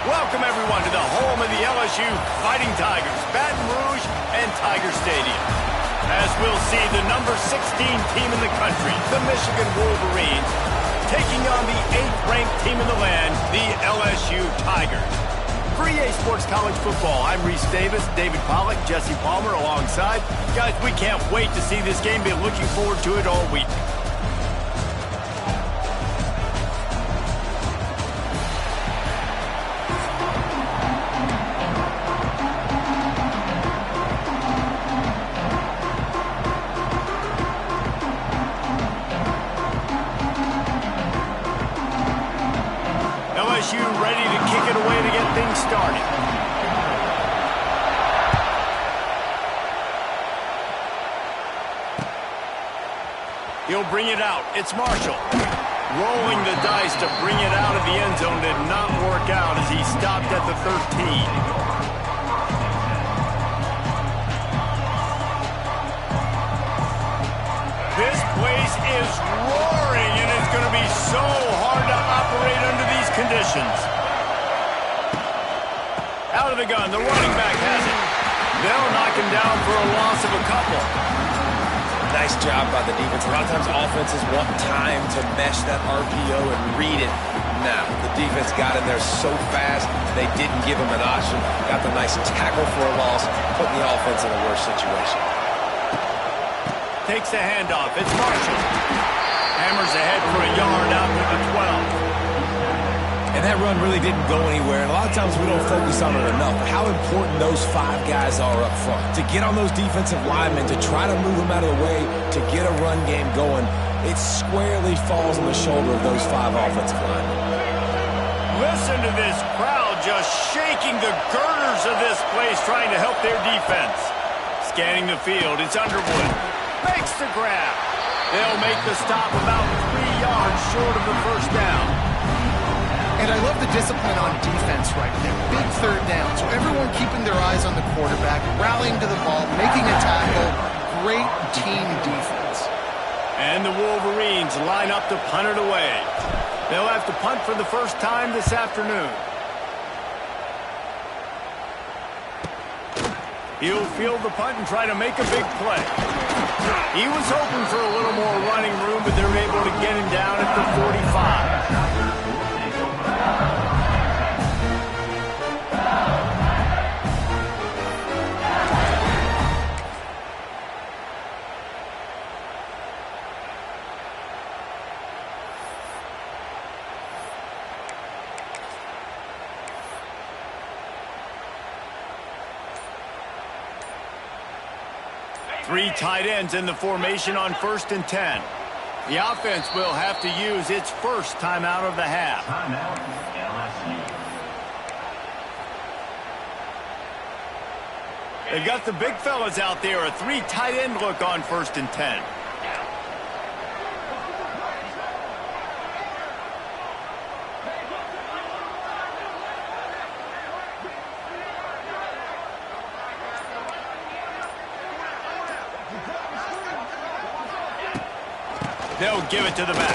Welcome, everyone, to the home of the LSU Fighting Tigers, Baton Rouge and Tiger Stadium. As we'll see, the number 16 team in the country, the Michigan Wolverines, taking on the 8th-ranked team in the land, the LSU Tigers. For EA Sports College Football, I'm Reese Davis, David Pollack, Jesse Palmer alongside. Guys, we can't wait to see this game. Been looking forward to it all week. LSU ready to kick it away to get things started. He'll bring it out. It's Marshall. Rolling the dice to bring it out of the end zone did not work out as he stopped at the 13. This place is roaring, and it's going to be so hard to operate under these conditions. Out of the gun, the running back has it. They'll knock him down for a loss of a couple. Nice job by the defense. A lot of times offenses want time to mesh that RPO and read it. Now, the defense got in there so fast, they didn't give him an option. Got the nice tackle for a loss, putting the offense in a worse situation. Takes the handoff. It's Marshall. Hammers ahead for a yard out to the 12. And that run really didn't go anywhere. And a lot of times we don't focus on it enough. But how important those 5 guys are up front. To get on those defensive linemen, to try to move them out of the way, to get a run game going, it squarely falls on the shoulder of those 5 offensive linemen. Listen to this crowd just shaking the girders of this place, trying to help their defense. Scanning the field, it's Underwood. Makes the grab. They'll make the stop about 3 yards short of the first down. And I love the discipline on defense right there. Big third down. So everyone keeping their eyes on the quarterback, rallying to the ball, making a tackle. Great team defense. And the Wolverines line up to punt it away. They'll have to punt for the first time this afternoon. He'll field the punt and try to make a big play. He was hoping for a little more running room, but they're able to get him down at the 45. 3 tight ends in the formation on 1st and 10. The offense will have to use its first timeout of the half. They've got the big fellas out there, a 3 tight end look on 1st and 10. They'll give it to the back.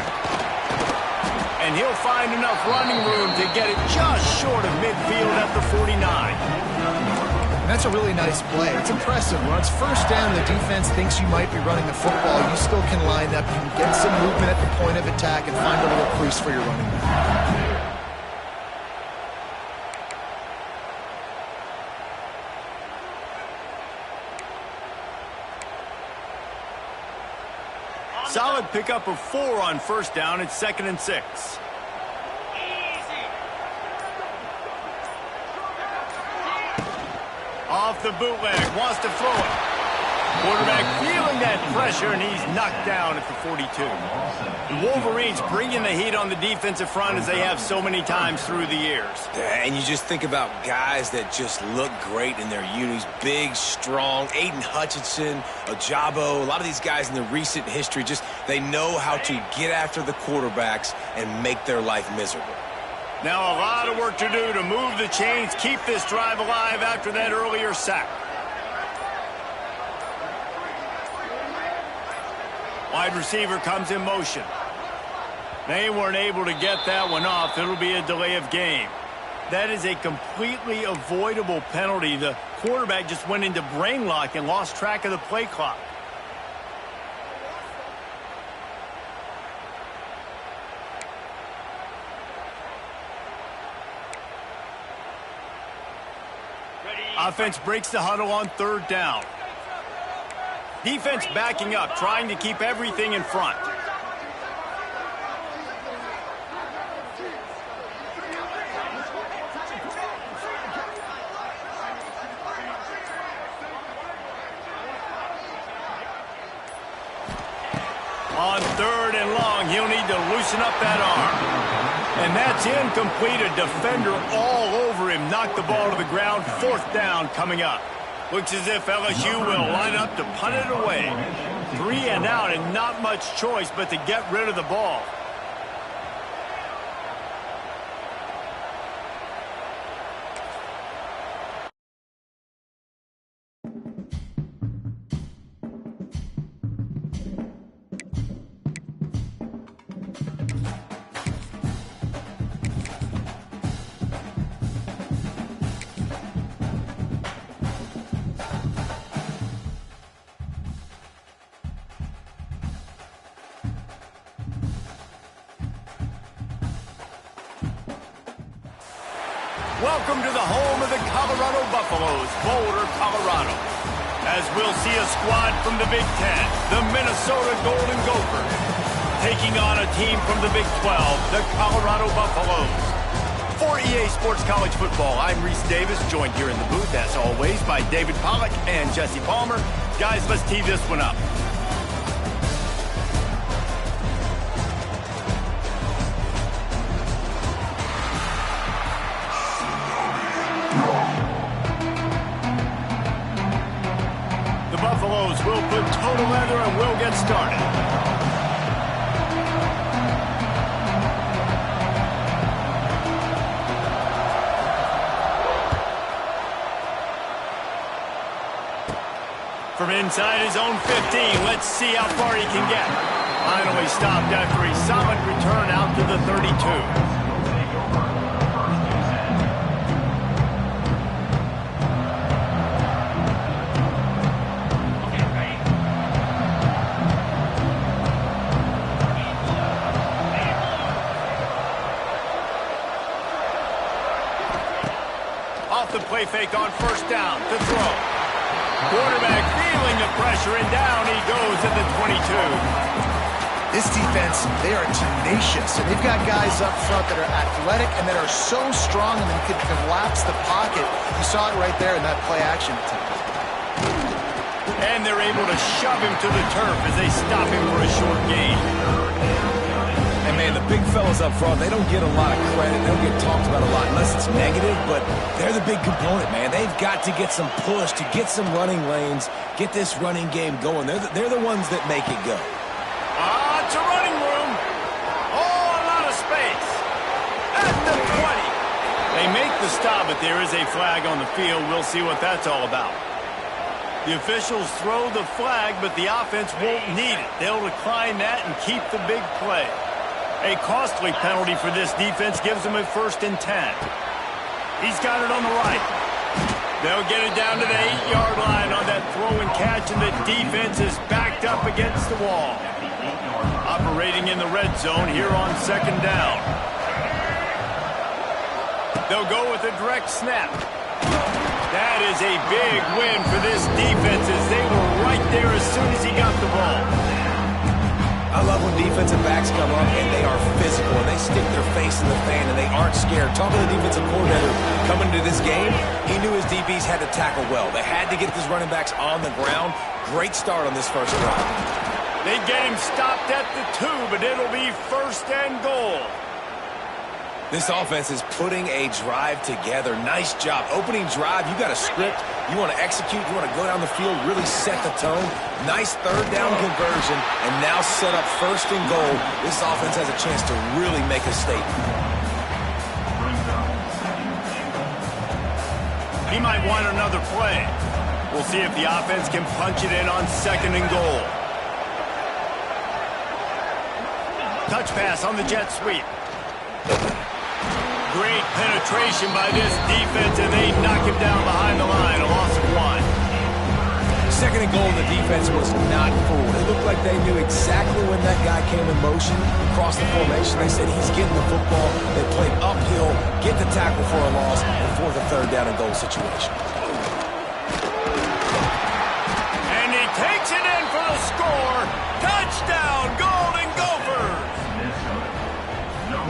And he'll find enough running room to get it just short of midfield at the 49. That's a really nice play. It's impressive. When it's first down, the defense thinks you might be running the football. You still can line up. You can get some movement at the point of attack and find a little crease for your running back. Solid pickup of 4 on 1st down. It's 2nd and 6. Off the bootleg, wants to throw it. Quarterback feeling that pressure, and he's knocked down at the 42. The Wolverines bringing the heat on the defensive front as they have so many times through the years. And you just think about guys that just look great in their unis. Big, strong, Aiden Hutchinson, Ojabo, a lot of these guys in the recent history, just they know how to get after the quarterbacks and make their life miserable. Now a lot of work to do to move the chains, keep this drive alive after that earlier sack. Wide receiver comes in motion. They weren't able to get that one off. It'll be a delay of game. That is a completely avoidable penalty. The quarterback just went into brain lock and lost track of the play clock. Offense breaks the huddle on third down. Defense backing up, trying to keep everything in front. On third and long, he'll need to loosen up that arm. And that's incomplete. A defender all over him. Knocked the ball to the ground. Fourth down coming up. Looks as if LSU will line up to punt it away. 3 and out and not much choice but to get rid of the ball. Welcome to the home of the Colorado Buffaloes, Boulder, Colorado. As we'll see a squad from the Big Ten, the Minnesota Golden Gophers, taking on a team from the Big 12, the Colorado Buffaloes. For EA Sports College Football, I'm Reese Davis, joined here in the booth, as always, by David Pollack and Jesse Palmer. Guys, let's tee this one up. Buffaloes will put total leather and we'll get started. From inside his own 15, let's see how far he can get. Finally stopped after a solid return out to the 32. The play fake on first down to throw. Quarterback feeling the pressure, and down he goes at the 22. This defense, they are tenacious, and they've got guys up front that are athletic and that are so strong and they can collapse the pocket. You saw it right there in that play action attempt. And they're able to shove him to the turf as they stop him for a short gain. And man, the big fellas up front, they don't get a lot of credit. They don't get talked about a lot unless it's negative, but they're the big component, man. They've got to get some push, to get some running lanes, get this running game going. They're the ones that make it go. It's a running room. Oh, a lot of space. At the 20. They make the stop, but there is a flag on the field. We'll see what that's all about. The officials throw the flag, but the offense won't need it. They'll decline that and keep the big play. A costly penalty for this defense gives them a 1st and 10. He's got it on the right. They'll get it down to the 8-yard line on that throw and catch, and the defense is backed up against the wall. Operating in the red zone here on 2nd down. They'll go with a direct snap. That is a big win for this defense as they were right there as soon as he got the ball. I love when defensive backs come up and they are physical and they stick their face in the fan and they aren't scared. Talking to the defensive coordinator coming into this game, he knew his DBs had to tackle well. They had to get these running backs on the ground. Great start on this first drive. They get him stopped at the 2, but it'll be 1st and goal. This offense is putting a drive together. Nice job. Opening drive, you got a script. You want to execute. You want to go down the field, really set the tone. Nice 3rd down conversion, and now set up 1st and goal. This offense has a chance to really make a statement. He might want another play. We'll see if the offense can punch it in on 2nd and goal. Touch pass on the jet sweep. Great penetration by this defense, and they knock him down behind the line. A loss of 1. Second and goal, the defense was not fooled. It looked like they knew exactly when that guy came in motion across the formation. They said he's getting the football. They played uphill, get the tackle for a loss, and force a third down and goal situation. And he takes it in for the score. Touchdown, Golden Gophers!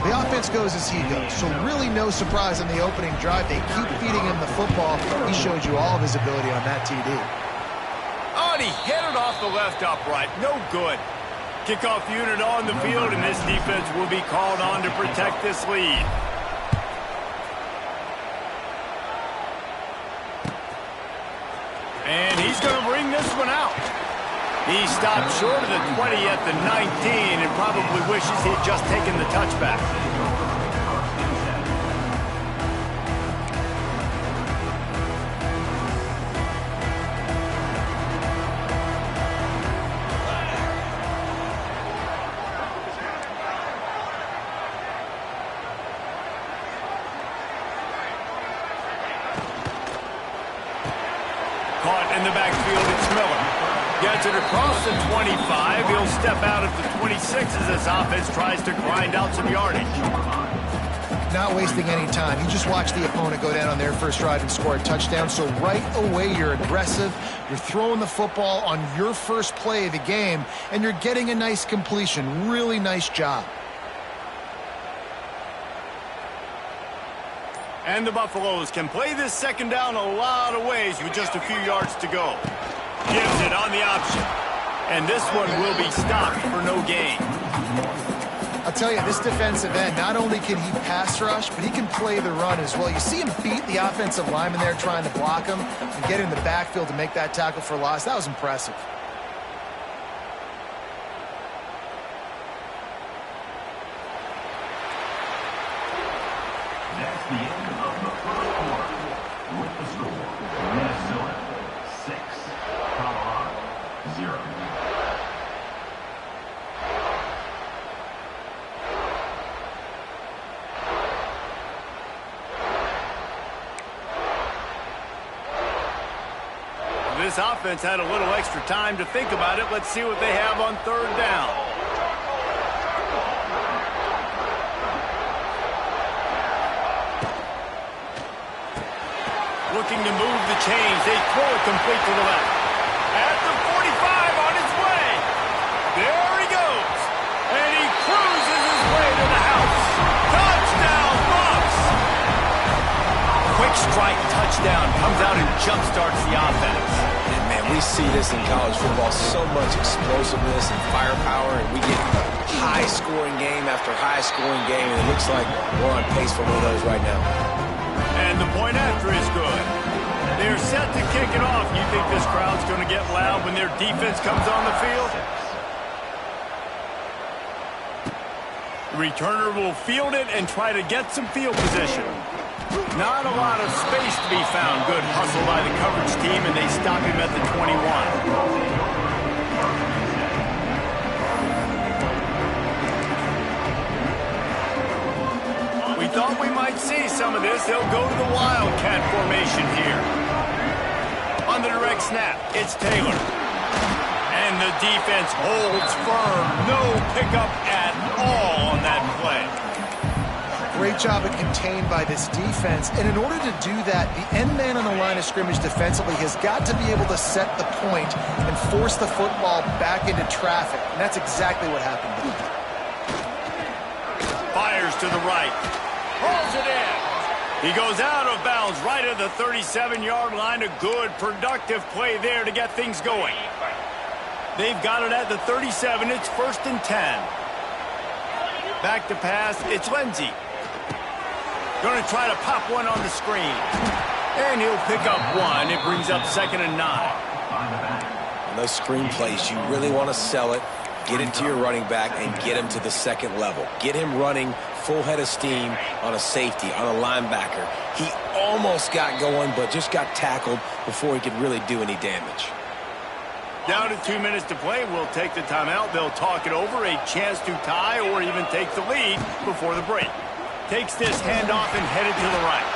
The offense goes as he goes, so really no surprise on the opening drive. They keep feeding him the football. He showed you all of his ability on that TD. Oh, and he hit it off the left upright. No good. Kickoff unit on the field, and this defense will be called on to protect this lead. And he's going to bring this one out. He stopped short of the 20 at the 19 and probably wishes he had just taken the touchback. Caught in the backfield, it's Miller. Gets it across the 25. He'll step out at the 26 as this offense tries to grind out some yardage. Not wasting any time. You just watch the opponent go down on their first drive and score a touchdown. So right away, you're aggressive. You're throwing the football on your first play of the game, and you're getting a nice completion. Really nice job. And the Buffaloes can play this second down a lot of ways with just a few yards to go. Gives it on the option. And this one will be stopped for no gain. I'll tell you, this defensive end, not only can he pass rush, but he can play the run as well. You see him beat the offensive lineman there trying to block him and get in the backfield to make that tackle for loss. That was impressive. That's the end of the first quarter. With the score, Minnesota 6, Colorado 0. This offense had a little extra time to think about it. Let's see what they have on third down. Looking to move the chains. They throw it complete to the left. At the 45 on his way. There he goes. And he cruises his way to the house. Touchdown, Bucs! Quick strike touchdown. Comes out and jump-starts the offense. And, man, we see this in college football. So much explosiveness and firepower. And we get high-scoring game after high-scoring game. And it looks like we're on pace for one of those right now. And the point after is good. They're set to kick it off. You think this crowd's going to get loud when their defense comes on the field? The returner will field it and try to get some field position. Not a lot of space to be found. Good hustle by the coverage team, and they stop him at the 21. Thought we might see some of this. They'll go to the Wildcat formation here. On the direct snap, it's Taylor. And the defense holds firm. No pickup at all on that play. Great job of contained by this defense. And in order to do that, the end man on the line of scrimmage defensively has got to be able to set the point and force the football back into traffic. And that's exactly what happened. Fires to the right. Pulls it in. He goes out of bounds right at the 37-yard line. A good, productive play there to get things going. They've got it at the 37. It's 1st and 10. Back to pass. It's Lindsey. Going to try to pop one on the screen. And he'll pick up one. It brings up 2nd and 9. On those screen plays, you really want to sell it, get it to your running back, and get him to the second level. Get him running full head of steam on a safety, on a linebacker. He almost got going, but just got tackled before he could really do any damage. Down to 2 minutes to play. We'll take the timeout. They'll talk it over. A chance to tie or even take the lead before the break. Takes this handoff and headed to the right.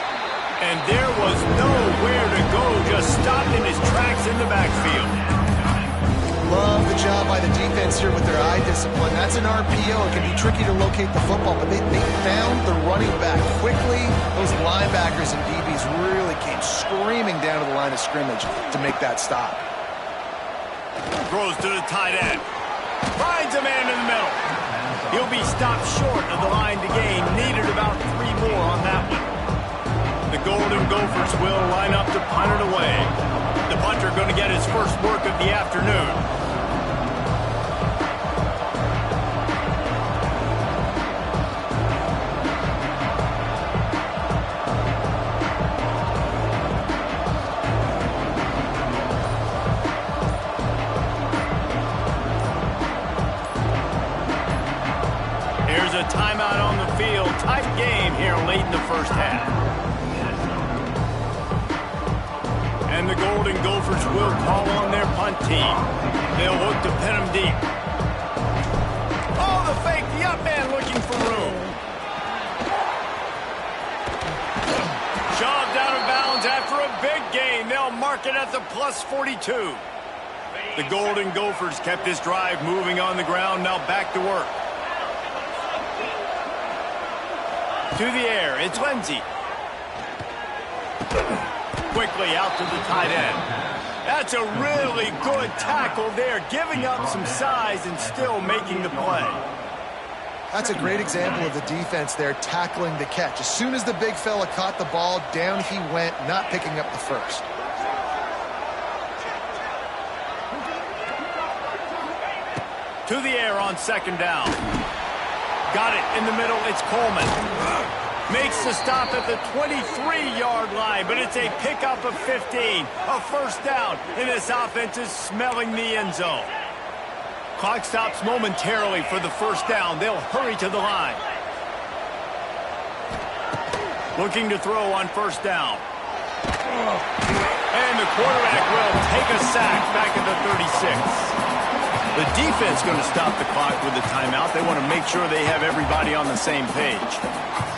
And there was nowhere to go, just stopped in his tracks in the backfield. Love the job by the defense here with their eye discipline. That's an RPO. It can be tricky to locate the football, but they found the running back quickly. Those linebackers and DBs really came screaming down to the line of scrimmage to make that stop. Throws to the tight end. Finds a man in the middle. He'll be stopped short of the line to gain. Needed about 3 more on that one. The Golden Gophers will line up to punt it away. The punter going to get his first work of the afternoon. Here's a timeout on the field. Tight game here late in the first half. And the Golden Gophers will call on their punt team. They'll look to pin them deep. Oh, the fake. The up man looking for room. Shoved out of bounds after a big gain. They'll mark it at the plus 42. The Golden Gophers kept this drive moving on the ground. Now back to work. To the air, it's Lindsey. Quickly out to the tight end. That's a really good tackle there, giving up some size and still making the play. That's a great example of the defense there tackling the catch. As soon as the big fella caught the ball, down he went, not picking up the first. To the air on second down. Got it in the middle, it's Coleman. Makes the stop at the 23-yard line, but it's a pickup of 15. A first down, and this offense is smelling the end zone. Clock stops momentarily for the first down. They'll hurry to the line. Looking to throw on first down. And the quarterback will take a sack back at the 36. The defense going to stop the clock with a timeout. They want to make sure they have everybody on the same page.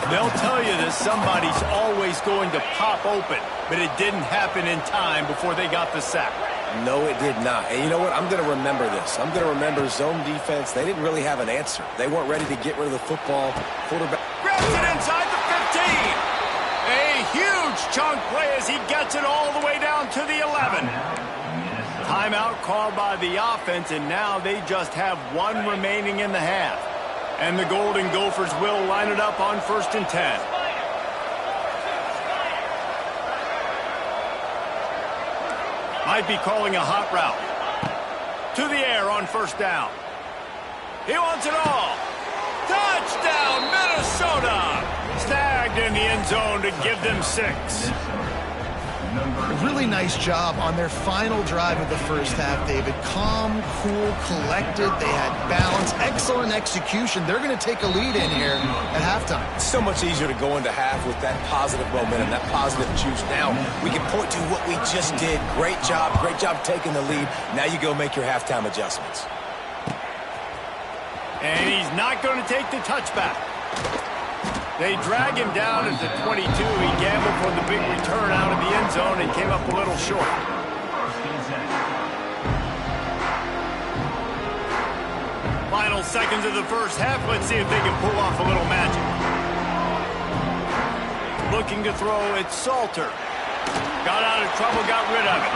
They'll tell you that somebody's always going to pop open, but it didn't happen in time before they got the sack. No, it did not. And you know what? I'm going to remember this. I'm going to remember zone defense. They didn't really have an answer. They weren't ready to get rid of the football. Quarterback grabs it inside the 15. A huge chunk play as he gets it all the way down to the 11. Timeout called by the offense, and now they just have one remaining in the half. And the Golden Gophers will line it up on 1st and 10. Might be calling a hot route. To the air on first down. He wants it all. Touchdown, Minnesota! Snagged in the end zone to give them 6. A really nice job on their final drive of the first half, David. Calm, cool, collected. They had balance, excellent execution. They're going to take a lead in here at halftime. It's so much easier to go into half with that positive momentum, that positive juice. Now we can point to what we just did. Great job taking the lead. Now you go make your halftime adjustments. And he's not going to take the touchback. They drag him down at the 22. He gambled for the big return out of the end zone and came up a little short. Final seconds of the first half. Let's see if they can pull off a little magic. Looking to throw, it's Salter. Got out of trouble, got rid of it.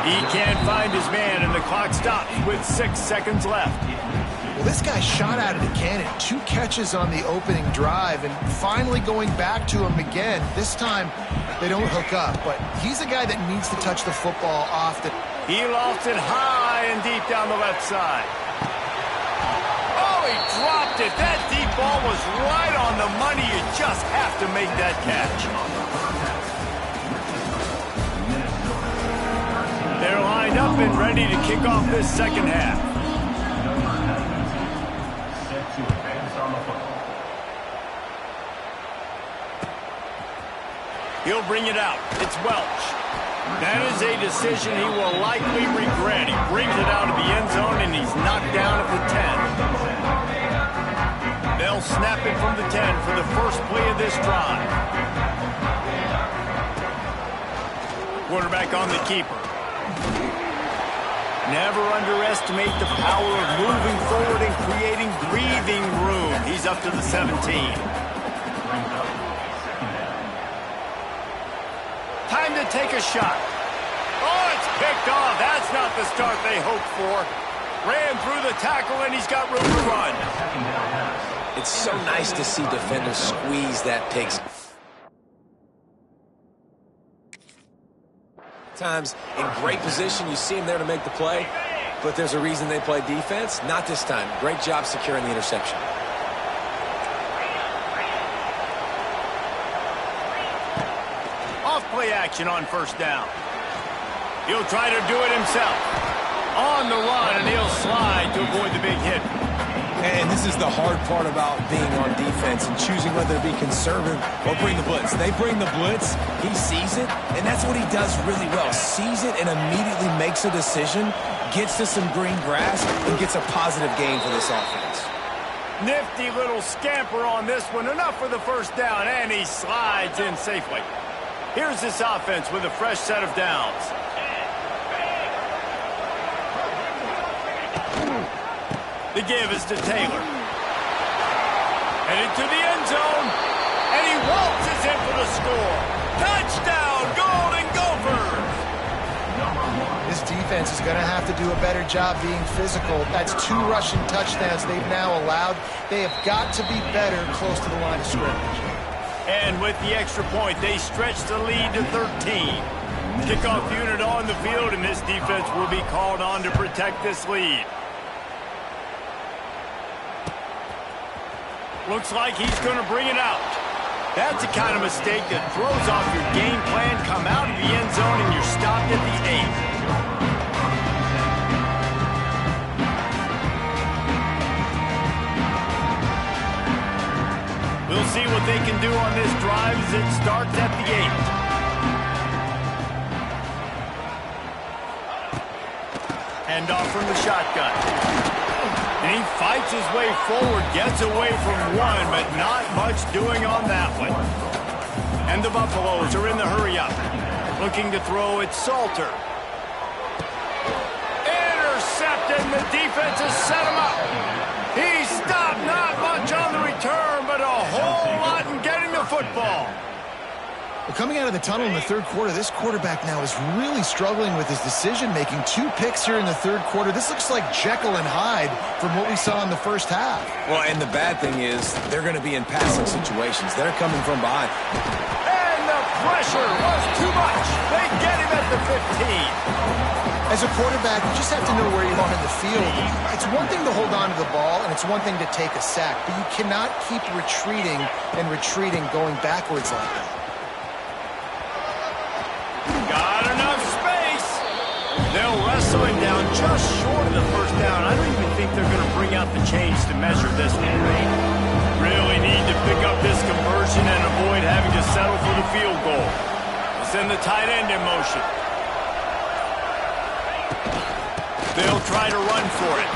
He can't find his man, and the clock stops with 6 seconds left. Well, this guy shot out of the cannon. 2 catches on the opening drive, and finally going back to him again. This time, they don't hook up, but he's a guy that needs to touch the football often. He lost it high and deep down the left side. Oh, he dropped it. That deep ball was right on the money. You just have to make that catch. They're lined up and ready to kick off this second half. He'll bring it out. It's Welch. That is a decision he will likely regret. He brings it out of the end zone, and he's knocked down at the 10. They'll they'll snap it from the 10 for the first play of this drive. Quarterback on the keeper. Never underestimate the power of moving forward and creating breathing room. He's up to the 17. Time to take a shot. Oh, it's picked off. That's not the start they hoped for. Ran through the tackle, and he's got room to run. It's so nice to see defenders squeeze that pick. Times in great position, you see him there to make the play, but there's a reason they play defense. Not this time. Great job securing the interception. Off play action on first down. He'll try to do it himself. On the run, and he'll slide to avoid the big hit. And this is the hard part about being on defense and choosing whether to be conservative or bring the blitz. They bring the blitz, he sees it, and that's what he does really well. Sees it and immediately makes a decision, gets to some green grass, and gets a positive gain for this offense. Nifty little scamper on this one. Enough for the first down, and he slides in safely. Here's this offense with a fresh set of downs. The give is to Taylor. Headed to the end zone. And he waltzes in for the score. Touchdown, Golden Gophers! This defense is going to have to do a better job being physical. That's 2 rushing touchdowns they've now allowed. They have got to be better close to the line of scrimmage. And with the extra point, they stretch the lead to 13. Kickoff unit on the field, and this defense will be called on to protect this lead. Looks like he's going to bring it out. That's the kind of mistake that throws off your game plan. Come out of the end zone and you're stopped at the 8. We'll see what they can do on this drive as it starts at the 8. Hand off from the shotgun. And he fights his way forward, gets away from one, but not much doing on that one. And the Buffaloes are in the hurry-up. Looking to throw it, Salter. Intercepted, and the defense has set him up. He stopped, not much on the return, but a whole lot in getting the football. Well, coming out of the tunnel in the third quarter, this quarterback now is really struggling with his decision-making. 2 picks here in the third quarter. This looks like Jekyll and Hyde from what we saw in the first half. Well, and the bad thing is they're going to be in passing situations. They're coming from behind. And the pressure was too much. They get him at the 15. As a quarterback, you just have to know where you are in the field. It's one thing to hold on to the ball, and it's one thing to take a sack, but you cannot keep retreating and retreating going backwards like that. Got enough space. They'll wrestle him down just short of the first down. I don't even think they're going to bring out the chains to measure this one. Really need to pick up this conversion and avoid having to settle for the field goal. We'll send the tight end in motion. They'll try to run for it.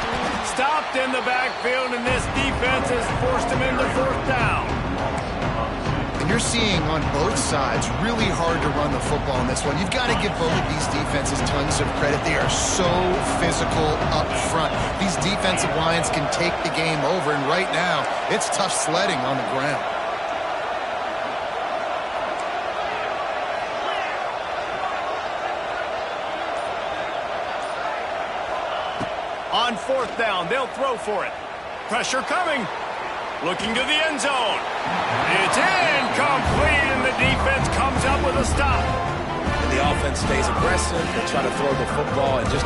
Stopped in the backfield, and this defense has forced him into fourth down. And you're seeing on both sides really hard to run the football in this one. You've got to give both of these defenses tons of credit. They are so physical up front. These defensive lines can take the game over, and right now, it's tough sledding on the ground. On fourth down, they'll throw for it. Pressure coming. Looking to the end zone. It's incomplete, and the defense comes up with a stop. And the offense stays aggressive. They try to throw the football and just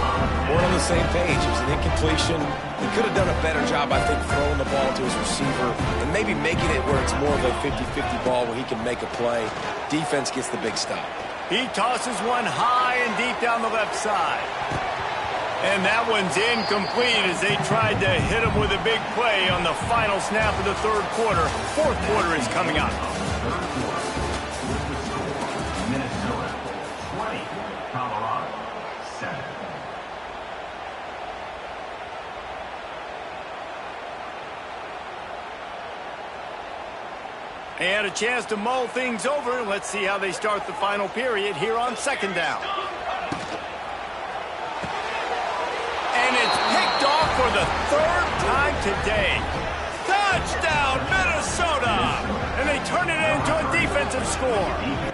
weren't on the same page. It was an incompletion. He could have done a better job, I think, throwing the ball to his receiver and maybe making it where it's more of a 50-50 ball where he can make a play. Defense gets the big stop. He tosses one high and deep down the left side. And that one's incomplete as they tried to hit him with a big play on the final snap of the third quarter. Fourth quarter is coming up. Minnesota 20, Colorado 7. They had a chance to mull things over. Let's see how they start the final period here on second down. And it's picked off for the third time today. Touchdown, Minnesota! And they turn it into a defensive score.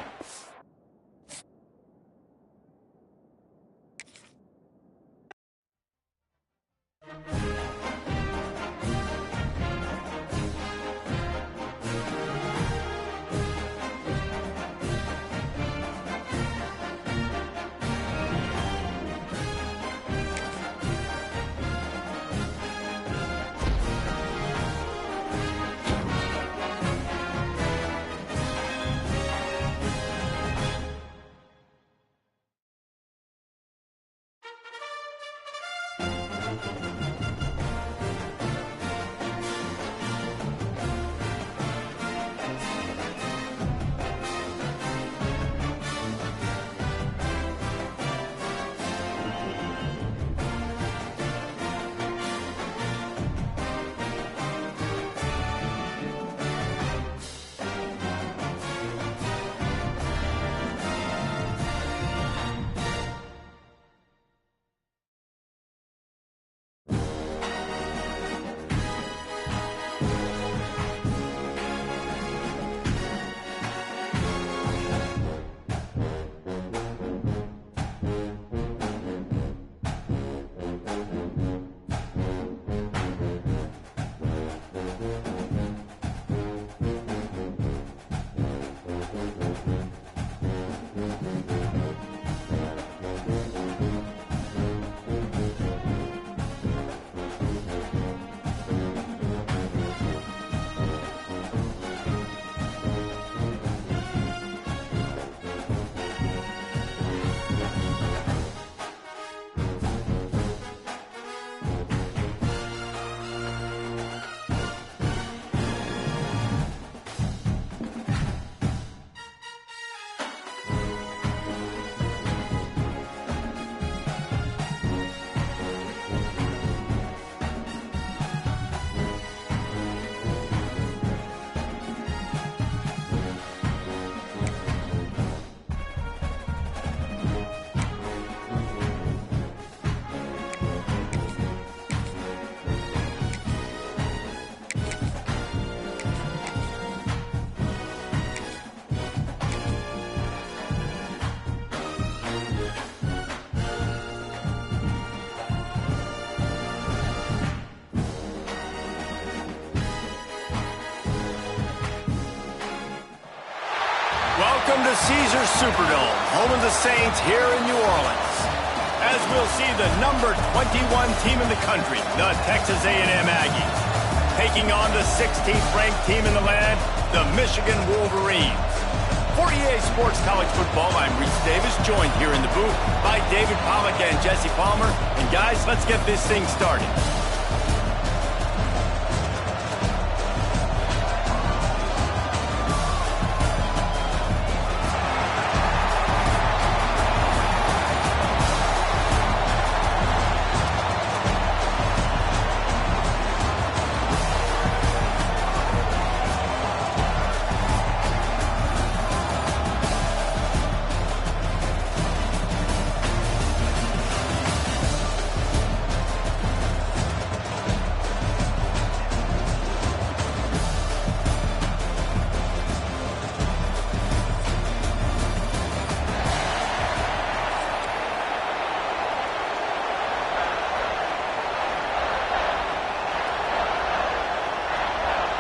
Welcome to Caesars Superdome, home of the Saints here in New Orleans. As we'll see the number 21 team in the country, the Texas A&M Aggies, taking on the 16th ranked team in the land, the Michigan Wolverines. For EA Sports College Football, I'm Reese Davis, joined here in the booth by David Pollack and Jesse Palmer. And guys, let's get this thing started.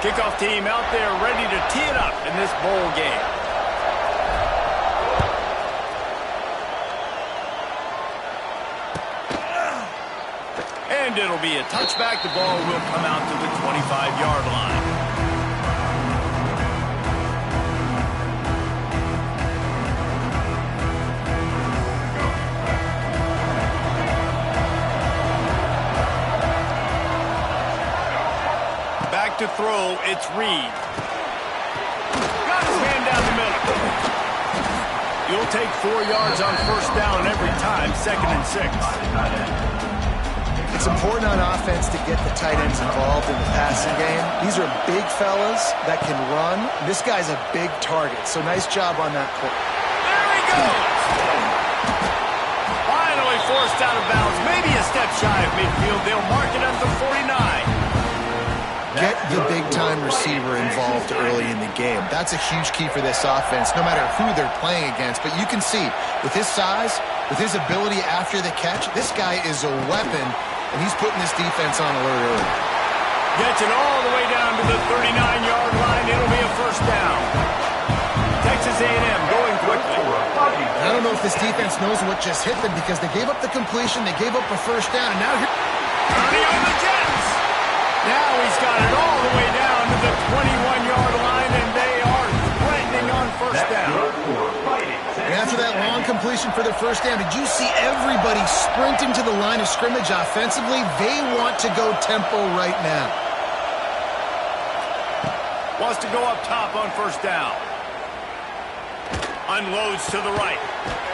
Kickoff team out there ready to tee it up in this bowl game. And it'll be a touchback. The ball will come out to the 25-yard line. To throw, it's Reed. Got his man down the middle. You'll take 4 yards on first down every time, 2nd and 6. It's important on offense to get the tight ends involved in the passing game. These are big fellas that can run. This guy's a big target, so nice job on that play. There he goes! Finally forced out of bounds, maybe a step shy of midfield. They'll mark it at the 49. Get the big-time receiver involved early in the game. That's a huge key for this offense, no matter who they're playing against. But you can see, with his size, with his ability after the catch, this guy is a weapon, and he's putting this defense on alert early. Gets it all the way down to the 39-yard line. It'll be a first down. Texas A&M going quickly. I don't know if this defense knows what just hit them because they gave up the completion, they gave up a first down, and now here... Turning on the Jets. Now he's got it all the way down to the 21-yard line, and they are threatening on first down. And after that long completion for the first down, did you see everybody sprinting to the line of scrimmage offensively? They want to go tempo right now. Wants to go up top on first down. Unloads to the right.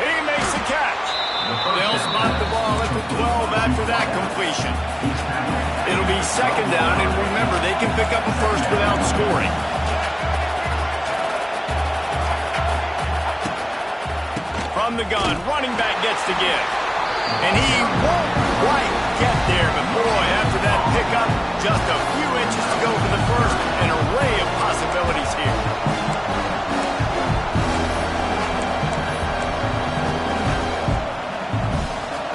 He makes the catch. They'll spot the ball at the 12 after that completion. It'll be second down, and remember, they can pick up a first without scoring. From the gun, running back gets to give. And he won't quite get there, but boy, after that pickup, just a few inches to go for the first. An array of possibilities here.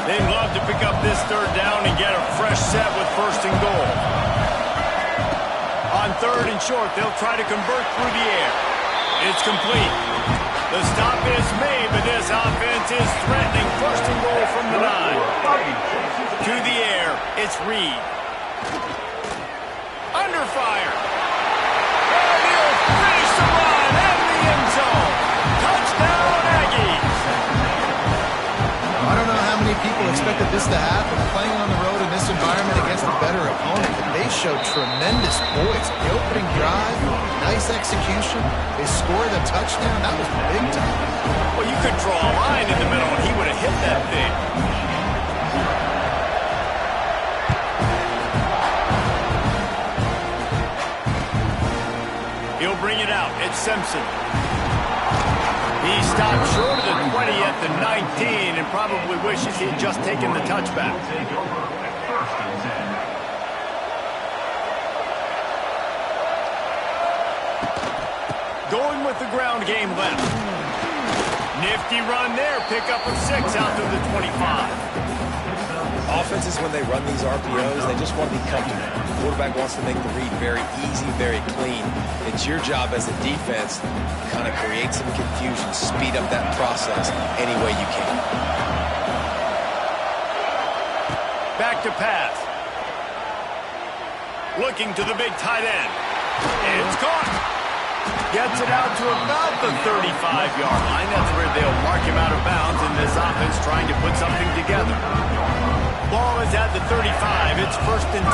They'd love to pick up this third down and get a fresh set with first and goal. On third and short, they'll try to convert through the air. It's complete. The stop is made, but this offense is threatening first and goal from the 9. To the air, it's Reed. Under fire. And he'll finish the run and the end zone. Touchdown, Aggies. I don't know how many people expected this to happen, playing on the road in this environment against a better opponent, but they showed tremendous poise. The opening drive, nice execution. They scored a touchdown. That was big time. Well, you could draw a line in the middle, and he would have hit that thing. He'll bring it out. It's Simpson. He stopped short of the 20 at the 19 and probably wishes he had just taken the touchback. Going with the ground game left. Nifty run there. Pickup of 6 out to the 25. Offenses, when they run these RPOs, they just want to be comfortable. The quarterback wants to make the read very easy, very clean. It's your job as a defense to kind of create some confusion, speed up that process any way you can. Back to pass. Looking to the big tight end. It's caught. Gets it out to about the 35-yard line. That's where they'll mark him out of bounds in this offense trying to put something together. Ball is at the 35. It's first and 10.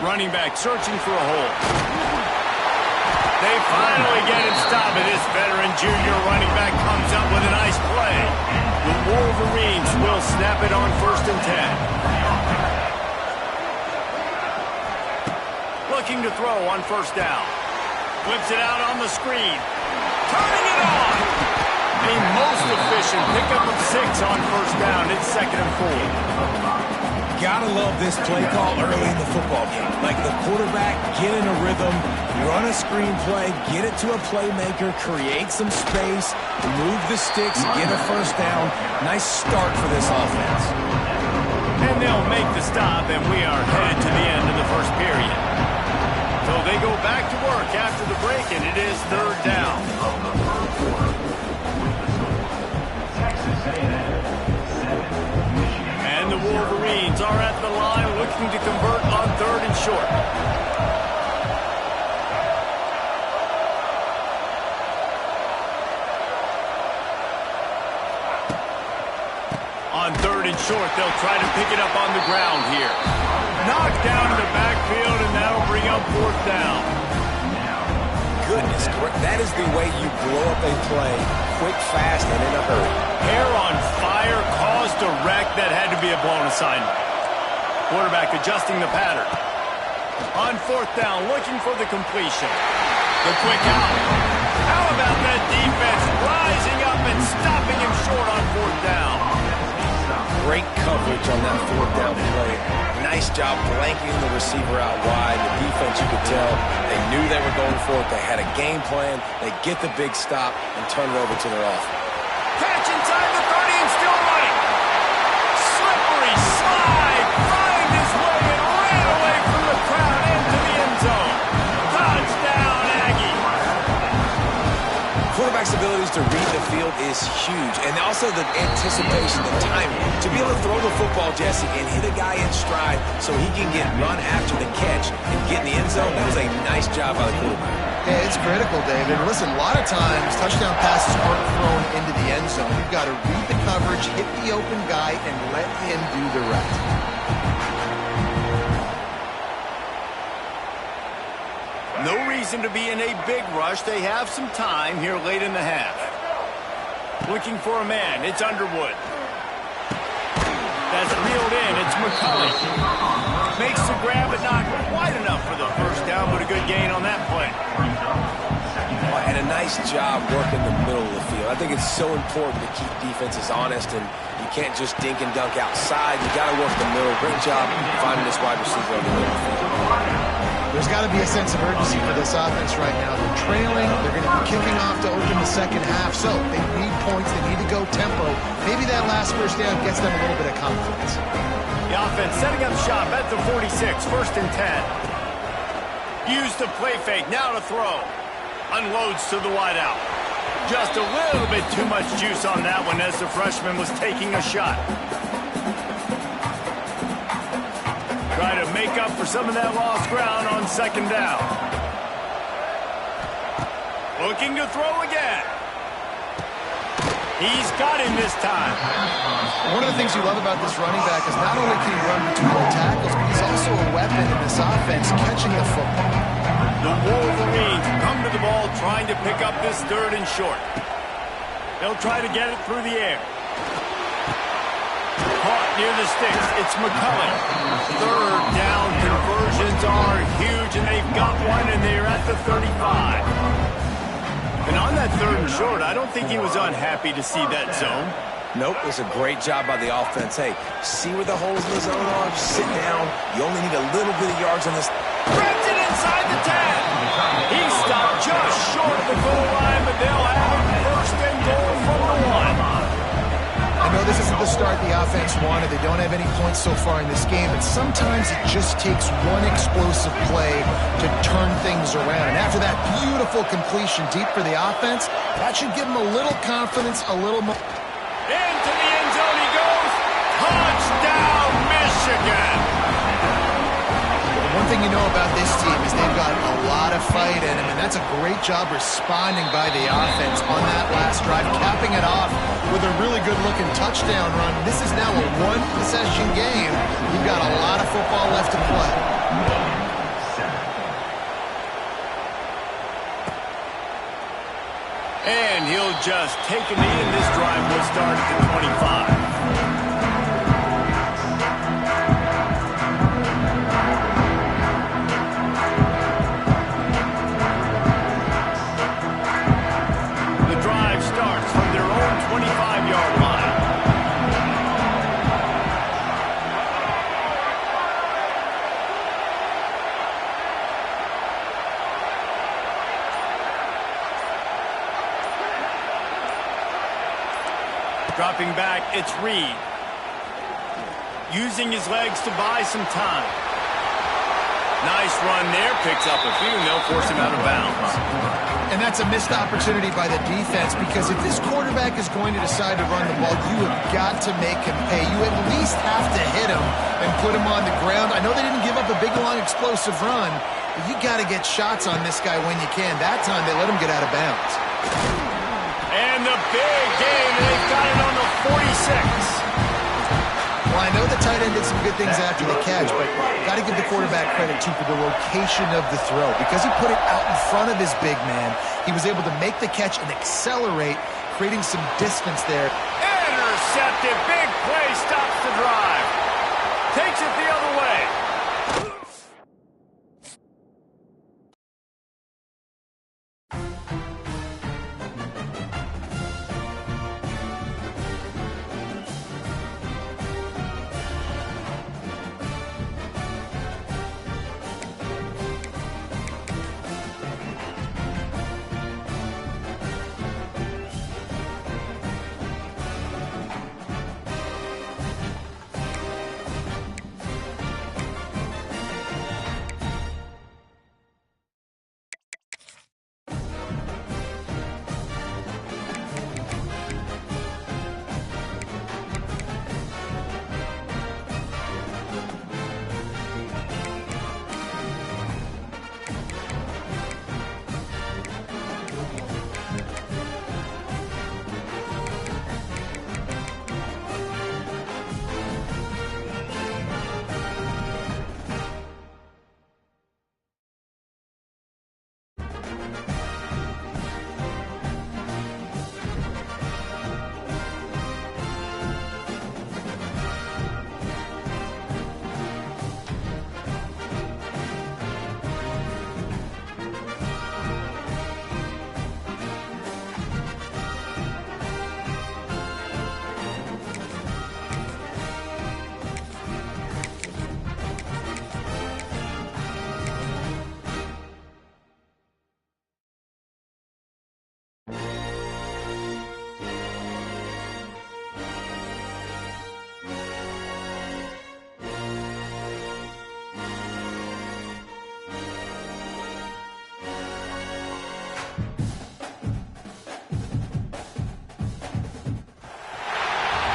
Running back searching for a hole. They finally get him stopped, and this veteran junior running back comes up with a nice play. The Wolverines will snap it on first and 10. Looking to throw on first down. Flips it out on the screen. Turning it on. A most efficient pickup of 6 on first down. It's second and 4. Gotta love this play call early in the football game. Like the quarterback, get in a rhythm, run a screen play, get it to a playmaker, create some space, move the sticks, get a first down. Nice start for this offense. And they'll make the stop, and we are headed to the end of the first period. So they go back to work after the break, and it is third down. And the Wolverines are at the line looking to convert on third and short. On third and short, they'll try to pick it up on the ground here. Knocked down in the backfield, and that'll bring up fourth down. Goodness, that is the way you blow up a play, quick, fast, and in a hurry. Hair on fire, cause Just a wreck that had to be a blown assignment. Quarterback adjusting the pattern. On fourth down, looking for the completion. The quick out. How about that defense rising up and stopping him short on fourth down? Great coverage on that fourth down play. Nice job blanking the receiver out wide. The defense, you could tell, they knew they were going for it. They had a game plan. They get the big stop and turn it over to their offense. Catch inside the 30 and still running. Slippery slide. Find his way and ran away from the crowd into the end zone. Touchdown, Aggie. Quarterback's abilities to read the field is huge, and also the anticipation, the timing. To be able to throw the football, Jesse, and hit a guy in stride so he can get run after the catch and get in the end zone, that was a nice job by the quarterback. Yeah, it's critical, David. Listen, a lot of times touchdown passes aren't thrown into the end zone. You've got to read the coverage, hit the open guy, and let him do the rest. No reason to be in a big rush. They have some time here late in the half. Looking for a man. It's Underwood. That's reeled in. It's McCulley. Makes the grab, but not quite enough for the first down, but a good gain on that play. And a nice job working the middle of the field. I think it's so important to keep defenses honest, and you can't just dink and dunk outside. You got to work the middle. Great job finding this wide receiver on the middle of the field. There's got to be a sense of urgency for this offense right now. They're trailing. They're going to be kicking off to open the second half. So they need points. They need to go tempo. Maybe that last first down gets them a little bit of confidence. The offense setting up shop at the 46. First and 10. Use the play fake. Now to throw. Unloads to the wideout. Just a little bit too much juice on that one as the freshman was taking a shot. Try to make up for some of that lost ground on second down. Looking to throw again. He's got him this time. One of the things you love about this running back is not only can he run between the tackles, but he's also a weapon in this offense catching the football. The Wolverines come to the ball trying to pick up this third and short. They'll try to get it through the air. Caught near the sticks. It's McCulley. Third down conversions are huge, and they've got one, and they're at the 35. And on that third and short, I don't think he was unhappy to see that zone. Nope, it was a great job by the offense. Hey, see where the holes in the zone are? Just sit down. You only need a little bit of yards on this. Grabs it inside the 10. He stopped just short of the goal line, but they'll have first and goal from the 1. I know this isn't the start the offense wanted. They don't have any points so far in this game, but sometimes it just takes one explosive play to turn things around. And after that beautiful completion deep for the offense, that should give them a little confidence, a little more. Into the end zone he goes. Touchdown, Michigan. One thing you know about this team is they've got a lot of fight in them, and that's a great job responding by the offense on that last drive, capping it off with a really good-looking touchdown run. This is now a one-possession game. You've got a lot of football left to play. And he'll just take a knee, and this drive will start at the 25. Starts from their own 25-yard line. Dropping back, it's Reed. Using his legs to buy some time. Nice run there, picks up a few, and they'll force him out of bounds. And that's a missed opportunity by the defense, because if this quarterback is going to decide to run the ball, you have got to make him pay. You at least have to hit him and put him on the ground. I know they didn't give up a big, long, explosive run, but you got to get shots on this guy when you can. That time, they let him get out of bounds. And the big game, they've got it on the 46. Well, I know the tight end did some good things after the catch, but got to give the quarterback credit, too, for the location of the throw. Because he put it out in front of his big man, he was able to make the catch and accelerate, creating some distance there. Intercepted! intercepted. Big play stops the drive. Takes it the other way.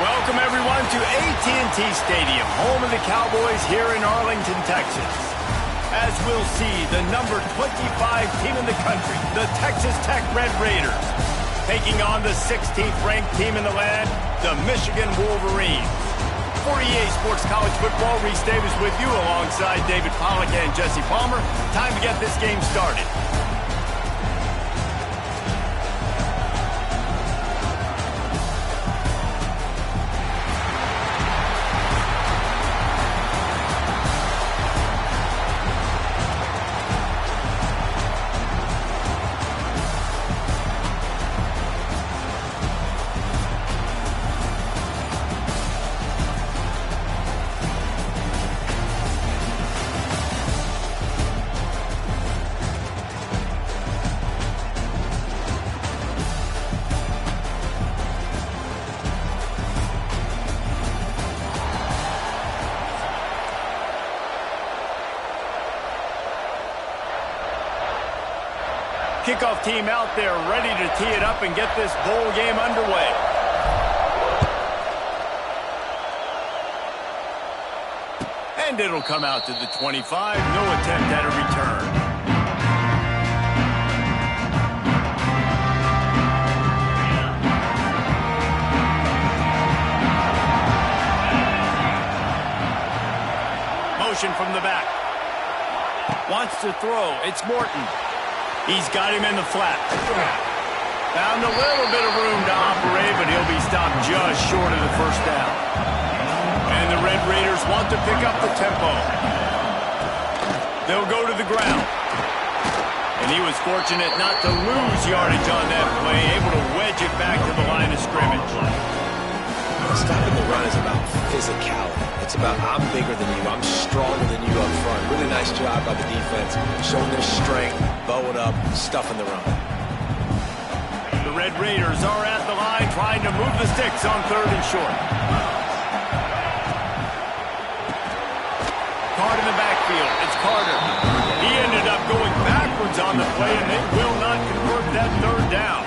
Welcome, everyone, to AT&T Stadium, home of the Cowboys here in Arlington, Texas. As we'll see, the number 25 team in the country, the Texas Tech Red Raiders, taking on the 16th-ranked team in the land, the Michigan Wolverines. For EA Sports College Football, Reese Davis with you alongside David Pollack and Jesse Palmer. Time to get this game started. Kickoff team out there ready to tee it up and get this bowl game underway. And it'll come out to the 25. No attempt at a return. Motion from the back. Wants to throw. It's Morton. He's got him in the flat. Found a little bit of room to operate, but he'll be stopped just short of the first down. And the Red Raiders want to pick up the tempo. They'll go to the ground. And he was fortunate not to lose yardage on that play, able to wedge it back to the line of scrimmage. Stopping the run is about physicality. It's about I'm bigger than you, I'm stronger than you up front. Really nice job by the defense, showing their strength, bowing up, stuffing the run. The Red Raiders are at the line trying to move the sticks on 3rd and short. Card in the backfield. It's Carter. He ended up going backwards on the play, and they will not convert that 3rd down.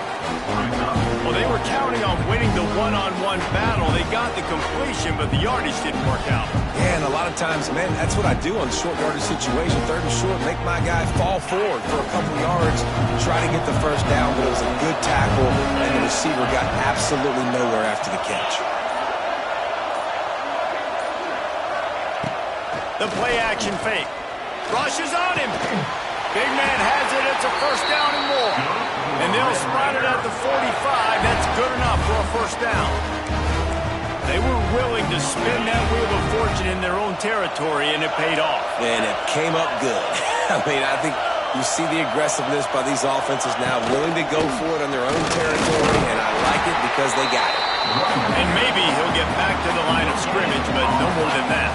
Well, they were counting on winning the one-on-one battle. They got the completion, but the yardage didn't work out. Yeah, and a lot of times, man, that's what I do on short yardage situation. 3rd and short, make my guy fall forward for a couple yards, try to get the first down, but it was a good tackle, and the receiver got absolutely nowhere after the catch. The play-action fake. Rushes on him. Big man has it. It's a first down and more. And they'll spot it at the 45. That's good enough for a first down. They were willing to spin that wheel of fortune in their own territory, and it paid off. And it came up good. I mean, I think you see the aggressiveness by these offenses now, willing to go for it on their own territory, and I like it because they got it. And maybe he'll get back to the line of scrimmage, but no more than that.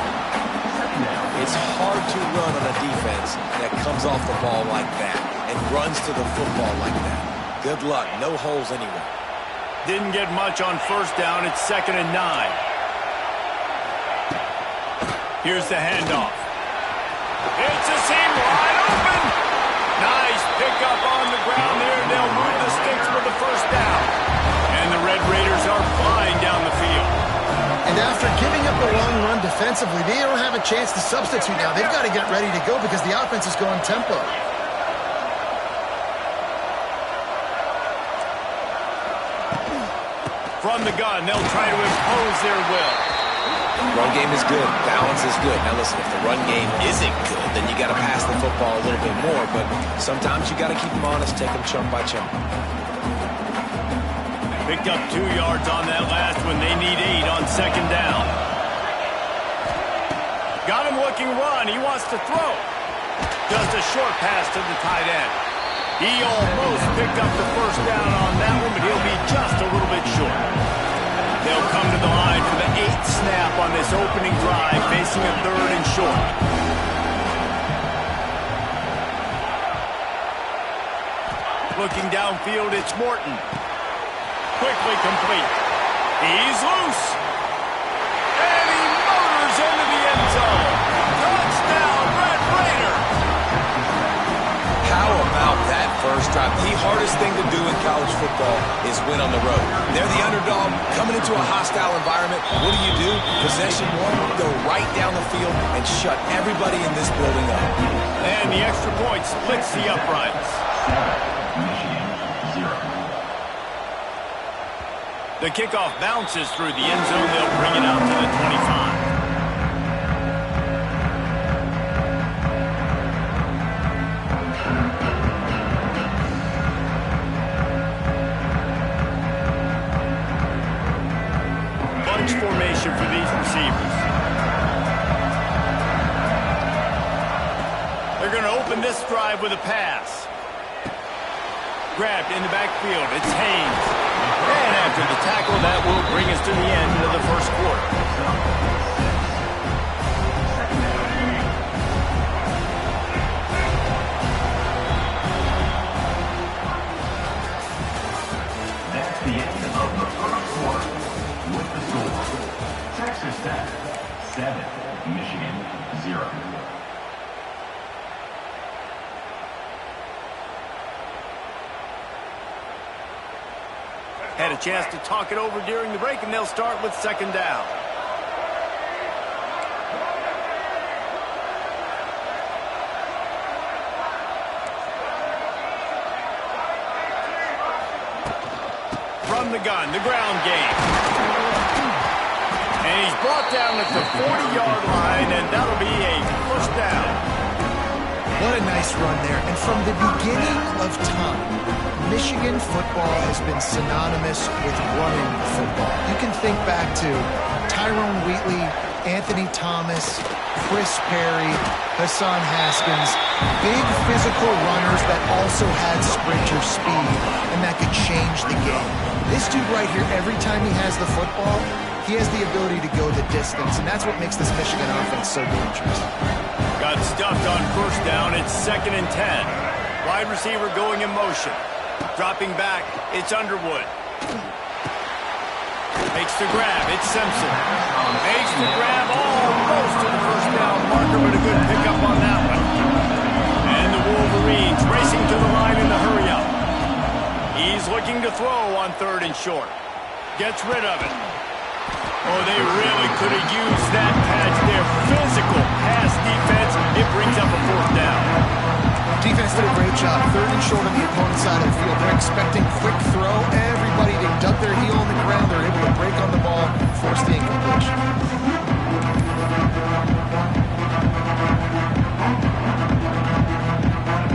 It's hard to run on a defense that comes off the ball like that and runs to the football like that. Good luck. No holes anywhere. Didn't get much on first down. It's 2nd and 9. Here's the handoff. It's a seam wide open. Nice pickup on the ground there. They'll move the sticks for the first down. And the Red Raiders are flying down the field. And after giving up a long run defensively, they don't have a chance to substitute now. They've got to get ready to go because the offense is going tempo. From the gun, they'll try to impose their will. Run game is good. Balance is good. Now listen, if the run game isn't good, then you got to pass the football a little bit more. But sometimes you got to keep them honest, take them chunk by chunk. Picked up 2 yards on that last one. They need 8 on 2nd down. Got him looking run. He wants to throw. Just a short pass to the tight end. He almost picked up the first down on that one, but he'll be just a little bit short. They'll come to the line for the 8th snap on this opening drive, facing a 3rd and short. Looking downfield, it's Morton. Quickly complete. He's loose. And he motors into the end zone. Touchdown, Red Raider. How about that first drive? The hardest thing to do in college football is win on the road. They're the underdog coming into a hostile environment. What do? Possession one, go right down the field and shut everybody in this building up. And the extra point splits the uprights. 7, Michigan, 0. The kickoff bounces through the end zone. They'll bring it out to the 25. Bunch formation for these receivers. They're going to open this drive with a pass. Grabbed in the backfield. It's Haynes. And after the tackle, that will bring us to the end of the first quarter. That's the end of the first quarter. With the score, Texas Tech 7, Michigan 0. Had a chance to talk it over during the break, and they'll start with 2nd down. From the gun, the ground game. And he's brought down at the 40-yard line, and that'll be a first down. What a nice run there. And from the beginning of time, Michigan football has been synonymous with running football. You can think back to Tyrone Wheatley, Anthony Thomas, Chris Perry, Hassan Haskins, big physical runners that also had sprinter speed and that could change the game. This dude right here, every time he has the football, he has the ability to go the distance, and that's what makes this Michigan offense so dangerous. Got stuffed on first down. It's 2nd and 10. Wide receiver going in motion. Dropping back, it's Underwood. Makes the grab, it's Simpson. Makes the grab almost to the first down marker, but a good pickup on that one. And the Wolverines racing to the line in the hurry-up. He's looking to throw on 3rd and short. Gets rid of it. Oh, they really could have used that catch there. Physical pass defense. It brings up a 4th down. Defense did a great job. 3rd and short on the opponent's side of the field. They're expecting quick throw. Everybody, they dug their heel on the ground. They're able to break on the ball, force the incompletion.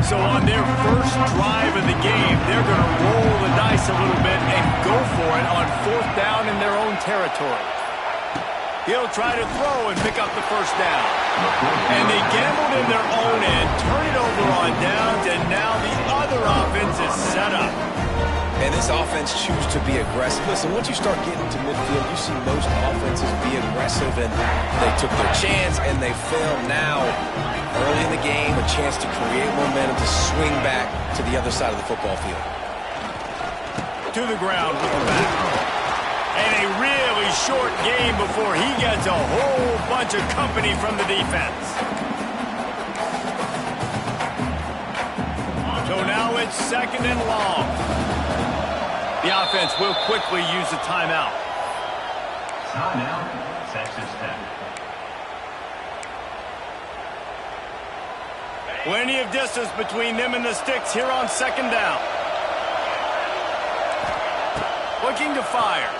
So on their first drive of the game, they're going to roll the dice a little bit and go for it on 4th down in their own territory. He'll try to throw and pick up the first down. And they gambled in their own end, turn it over on downs, and now the other offense is set up. And this offense chooses to be aggressive. Listen, once you start getting to midfield, you see most offenses be aggressive, and they took their chance, and they failed. Now, early in the game, a chance to create momentum to swing back to the other side of the football field. To the ground with the back. And a really short game before he gets a whole bunch of company from the defense. So now it's 2nd and long. The offense will quickly use a timeout. Timeout, Texas Tech. Plenty of distance between them and the sticks here on 2nd down. Looking to fire.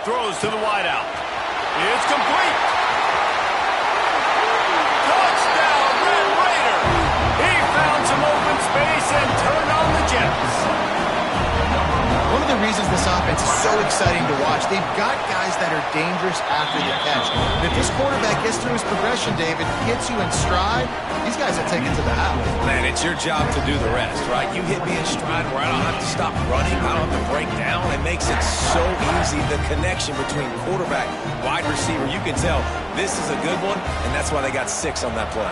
Throws to the wideout. It's complete. Touchdown, Red Raider. He found some open space and turned on the Jets. One of the reasons this offense is so exciting to watch, they've got guys that are dangerous after the catch. And if this quarterback gets through his progression, David, gets you in stride, these guys will take it to the house. Man, it's your job to do the rest, right? You hit me in stride where I don't have to stop running, I don't have to break down. It makes it so easy, the connection between quarterback, wide receiver. You can tell this is a good one, and that's why they got 6 on that play.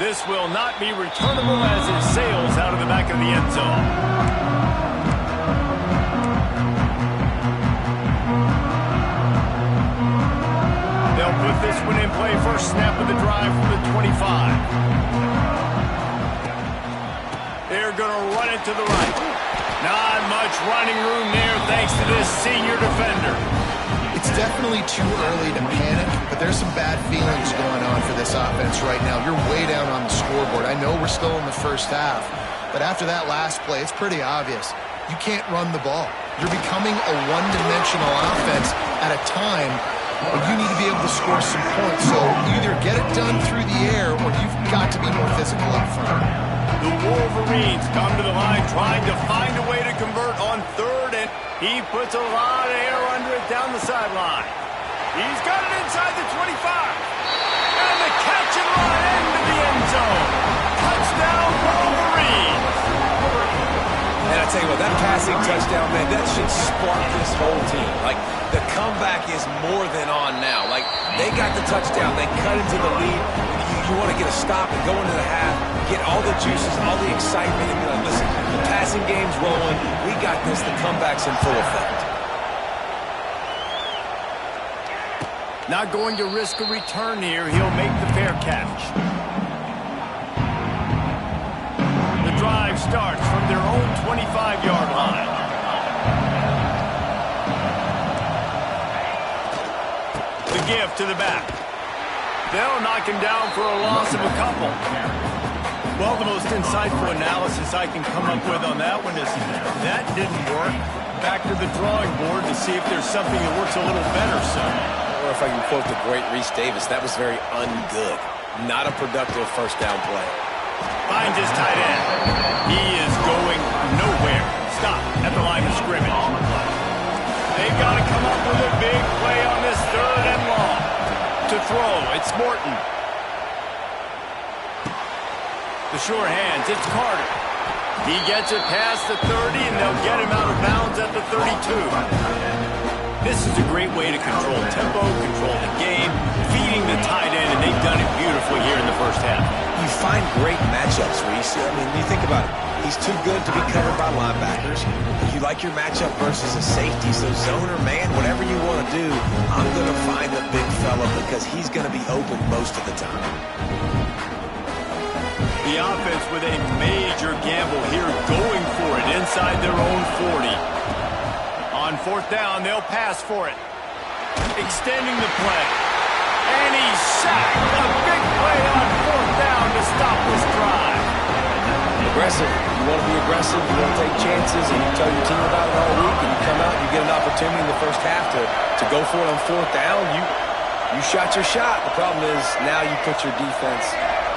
This will not be returnable as it sails out of the back of the end zone. They'll put this one in play. First snap of the drive from the 25. They're going to run it to the right. Not much running room there thanks to this senior defender. It's definitely too early to panic, but there's some bad feelings going on for this offense right now. You're way down on the scoreboard. I know we're still in the first half, but after that last play, it's pretty obvious. You can't run the ball. You're becoming a one-dimensional offense at a time when you need to be able to score some points. So either get it done through the air or you've got to be more physical up front. The Wolverines come to the line trying to find a way to convert on 3rd, and he puts a lot of air under it down the sideline. He's got it inside the 25. And the catch and run into the end zone. Touchdown, Wolverines. And I tell you what, that passing touchdown, man, that should spark this whole team. Like, the comeback is more than on now. Like, they got the touchdown, they cut into the lead. You want to get a stop and go into the half, get all the juices, all the excitement, and be like, listen, the passing game's rolling. We got this. The comeback's in full effect. Not going to risk a return here. He'll make the fair catch. The drive starts from their own 25-yard line. The give to the back. They'll knock him down for a loss of a couple. Well, the most insightful analysis I can come up with on that one is that didn't work. Back to the drawing board to see if there's something that works a little better, so. Or if I can quote the great Reese Davis, that was very ungood. Not a productive first down play. Finds his tight end. He is going nowhere. Stop at the line of scrimmage. They've got to come up with a big play on this 3rd and long. To throw, it's Morton. The sure hands, it's Carter. He gets it past the 30, and they'll get him out of bounds at the 32. This is a great way to control tempo, control the game, feeding the tight end, and they've done it beautifully here in the first half. You find great matchups, Reese. I mean, you think about it. He's too good to be covered by linebackers. You like your matchup versus a safety, so zone or man, whatever you want to do, I'm going to find the big fella because he's going to be open most of the time. The offense with a major gamble here, going for it inside their own 40. On 4th down, they'll pass for it. Extending the play. And he's sacked. A big play on 4th down to stop this drive. Aggressive. You want to be aggressive, you want to take chances, and you tell your team about it all week, and you come out and you get an opportunity in the first half to go for it on 4th down. You shot your shot. The problem is now you put your defense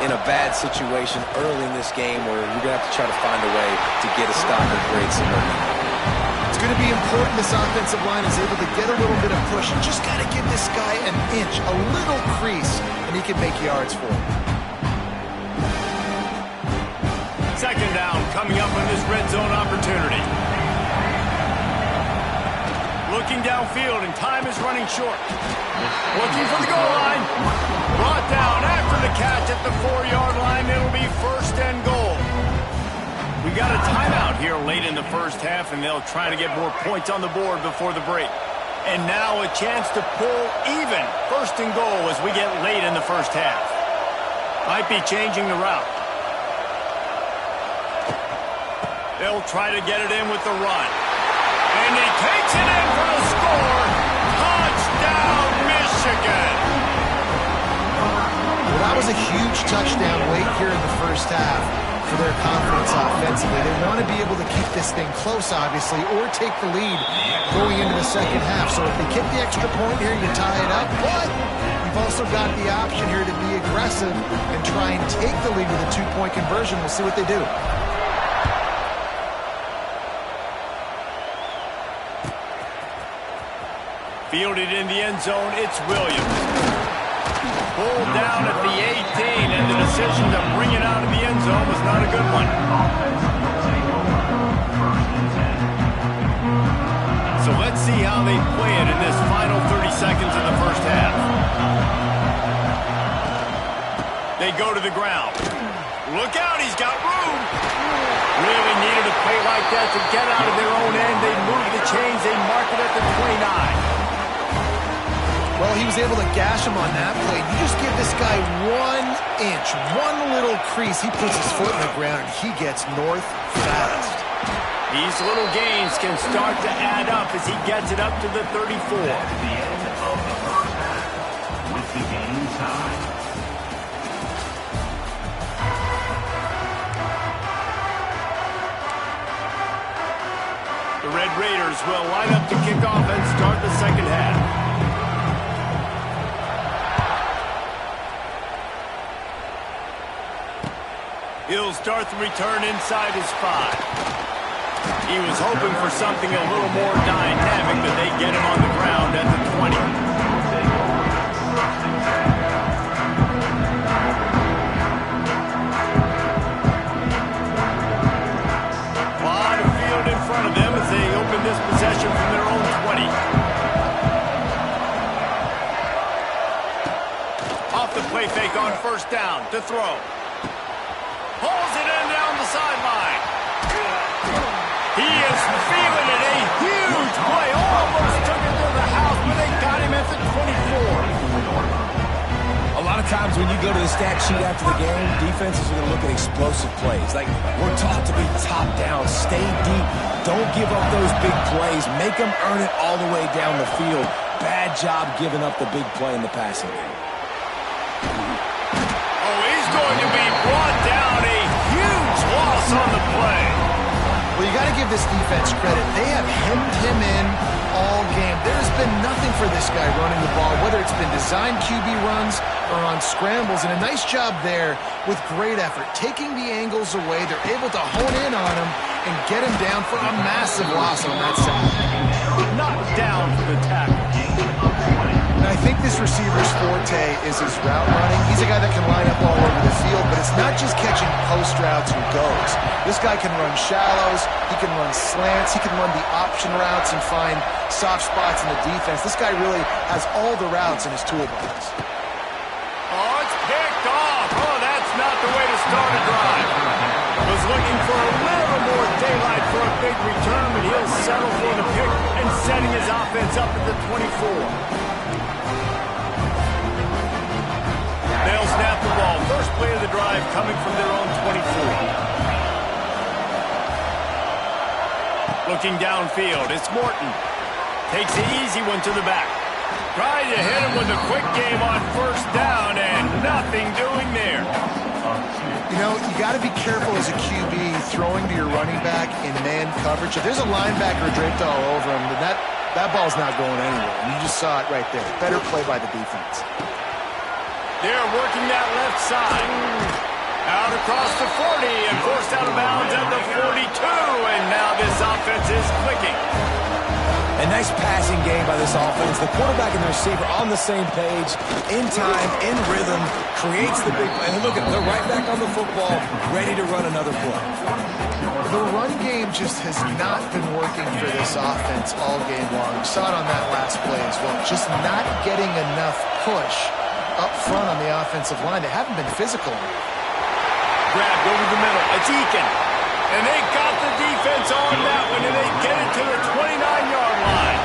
in a bad situation early in this game where you're going to have to try to find a way to get a stop and create some momentum. going to be important this offensive line is able to get a little bit of push. You just got to give this guy an inch, a little crease, and he can make yards for it. Second down coming up on this red zone opportunity. Looking downfield, and time is running short. Looking for the goal line. Brought down after the catch at the 4-yard line. It'll be first and goal. We got a timeout here late in the first half, and they'll try to get more points on the board before the break. And now a chance to pull even first and goal as we get late in the first half. Might be changing the route. They'll try to get it in with the run. And he takes it in for the score. Touchdown, Michigan. Well, that was a huge touchdown late here in the first half for their confidence offensively. They want to be able to keep this thing close, obviously, or take the lead going into the second half. So if they get the extra point here, you tie it up. But you've also got the option here to be aggressive and try and take the lead with a 2-point conversion. We'll see what they do. Fielded in the end zone, it's Williams. Pulled down at the 18, and the decision to bring it out of the end zone was not a good one. So let's see how they play it in this final 30 seconds of the first half. They go to the ground. Look out, he's got room. Really needed a play like that to get out of their own end. They move the chains, they mark it at the 29. Well, he was able to gash him on that play. You just give this guy 1 inch, one little crease. He puts his foot in the ground, and he gets north fast. These little gains can start to add up as he gets it up to the 34. That's the end of the first half with the game time. The Red Raiders will line up to kick off and start the second half. He'll start the return inside his 5. He was hoping for something a little more dynamic, but they get him on the ground at the 20. A lot of field in front of them as they open this possession from their own 20. Off the play fake on first down to throw. Pulls it in down the sideline. He is feeling it. A huge play. Almost took it to the house, but they got him at the 24. A lot of times when you go to the stat sheet after the game, defenses are going to look at explosive plays. Like, we're taught to be top down, stay deep, don't give up those big plays, make them earn it all the way down the field. Bad job giving up the big play in the passing game. Oh, he's going to be brought down. A huge loss on the play. Well, you got to give this defense credit. They have hemmed him in all game. There's been nothing for this guy running the ball, whether it's been designed QB runs or on scrambles, and a nice job there with great effort. Taking the angles away, they're able to hone in on him and get him down for a massive loss on that side. Knocked down for the tackle. And I think this receiver's forte is his route running. He's a guy that can line up all over the field, but it's not just catching post routes and goes. This guy can run shallows, he can run slants, he can run the option routes and find soft spots in the defense. This guy really has all the routes in his toolbox. Oh, it's picked off. Oh, that's not the way to start a drive. Was looking for a little more daylight for a big return, but he'll settle for the pick and setting his offense up at the 24. They'll snap the ball. First play of the drive coming from their own 24. Looking downfield, it's Morton. Takes the easy one to the back. Tried to hit him with a quick game on first down, and nothing doing there. You know, you got to be careful as a QB throwing to your running back in man coverage. If there's a linebacker draped all over him, then that ball's not going anywhere. And you just saw it right there. Better play by the defense. They're working that left side. Out across the 40 and forced out of bounds at the 42. And now this offense is clicking. Nice passing game by this offense. The quarterback and the receiver on the same page, in time, in rhythm, creates the big play. And look at them, they're right back on the football, ready to run another play. The run game just has not been working for this offense all game long. You saw it on that last play as well. Just not getting enough push up front on the offensive line. They haven't been physical. Grabbed over the middle. It's Eakin. And they got the defense on that one, and they get it to the 29-yard line.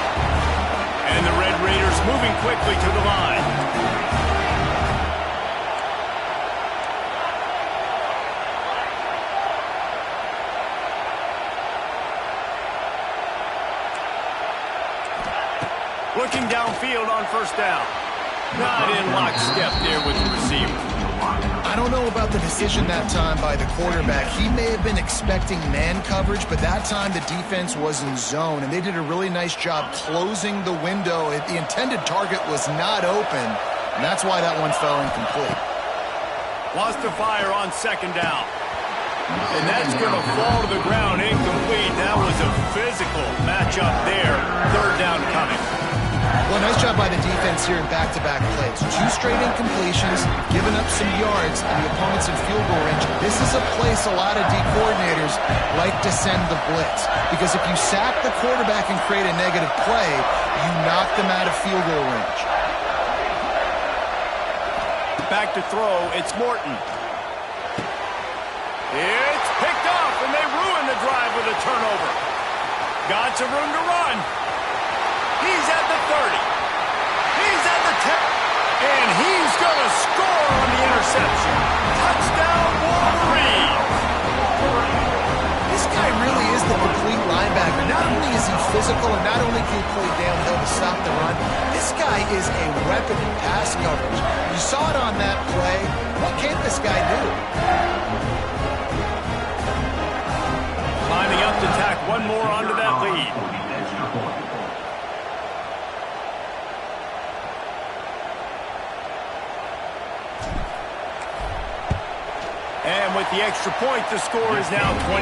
And the Red Raiders moving quickly to the line. Looking downfield on first down. Not in lockstep there with the receiver. I don't know about the decision that time by the quarterback. He may have been expecting man coverage, but that time the defense was in zone, and they did a really nice job closing the window. The intended target was not open, and that's why that one fell incomplete. Lost to fire on second down. And that's going to fall to the ground incomplete. That was a physical matchup there. Third down coming. Well, nice job by the defense here in back-to-back plays. 2 straight incompletions, giving up some yards, and the opponent's in field goal range. This is a place a lot of D coordinators like to send the blitz, because if you sack the quarterback and create a negative play, you knock them out of field goal range. Back to throw, it's Morton. It's picked off, and they ruin the drive with a turnover. Got some room to run. He's at the 30. He's at the 10. And he's going to score on the interception. Touchdown, Wolverine. This guy really is the complete linebacker. Not only is he physical and not only can he play downhill to stop the run, this guy is a weapon in pass coverage. You saw it on that play. What can't this guy do? Lining up to tack one more onto that lead. And with the extra point, the score is now 21-14.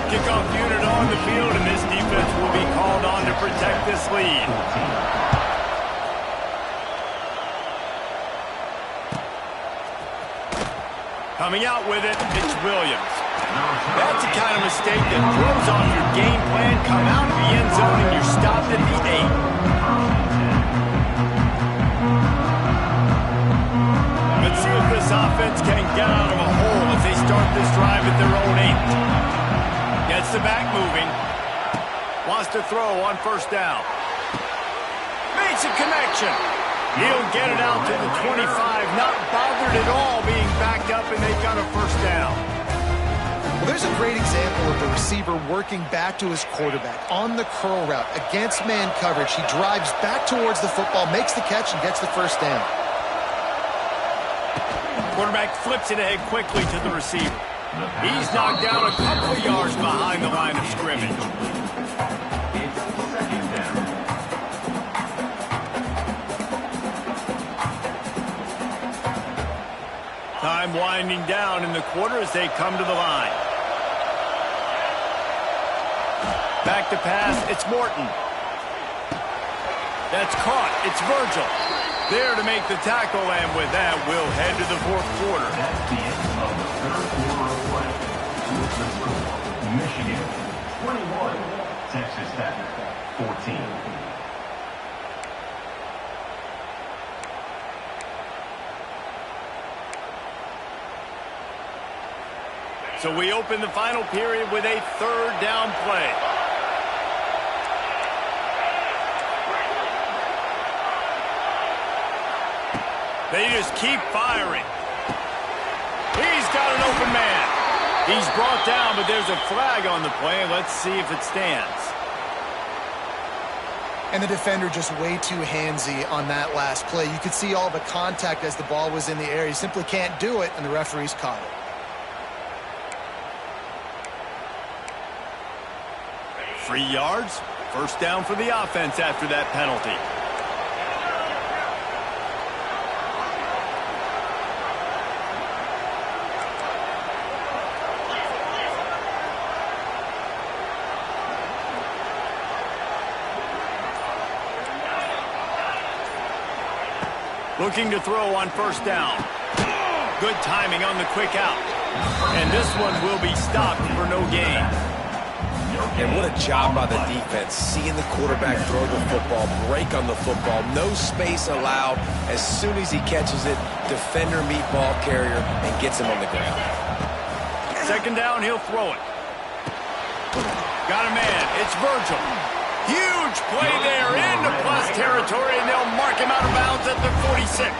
Kickoff unit on the field, and this defense will be called on to protect this lead. Coming out with it, it's Williams. That's the kind of mistake that throws off your game plan. Come out of the end zone, and you're stopped at the 8. Let's see if this offense can get out of a hole as they start this drive at their own 8. Gets the back moving. Wants to throw on first down. Makes a connection. He'll get it out to the 25. Not bothered at all being backed up, and they've got a first down. Well, there's a great example of the receiver working back to his quarterback on the curl route against man coverage. He drives back towards the football, makes the catch, and gets the first down. Quarterback flips it ahead quickly to the receiver. He's knocked down a couple of yards behind the line of scrimmage. It's second down. Time winding down in the quarter as they come to the line. Back to pass, it's Morton. That's caught, it's Virgil. There to make the tackle, and with that, we'll head to the fourth quarter. That's the end of the third quarter of play. With the score, Michigan 21, Texas Tech 14. So we open the final period with a third down play. They just keep firing. He's got an open man. He's brought down, but there's a flag on the play. Let's see if it stands. And the defender just way too handsy on that last play. You could see all the contact as the ball was in the air. He simply can't do it, and the referee's caught it. Free yards. First down for the offense after that penalty. Looking to throw on first down. Good timing on the quick out. And this one will be stopped for no gain. And what a job by the defense, seeing the quarterback throw the football, break on the football, no space allowed. As soon as he catches it, defender meet ball carrier and gets him on the ground. Second down, he'll throw it. Got a man, it's Virgil. Huge play there into plus territory, and they'll mark him out of bounds at the 46.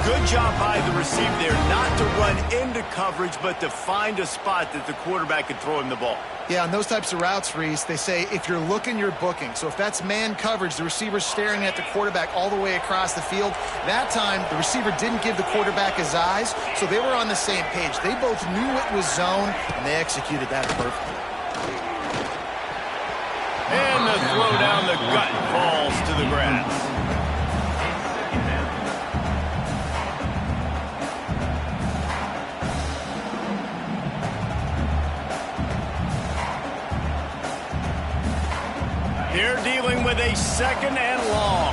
Good job by the receiver there, not to run into coverage, but to find a spot that the quarterback could throw him the ball. Yeah, on those types of routes, Reese, they say if you're looking, you're booking. So if that's man coverage, the receiver's staring at the quarterback all the way across the field. That time, the receiver didn't give the quarterback his eyes, so they were on the same page. They both knew it was zone, and they executed that perfectly. And the throw down the gut falls to the grass. They're dealing with a second and long.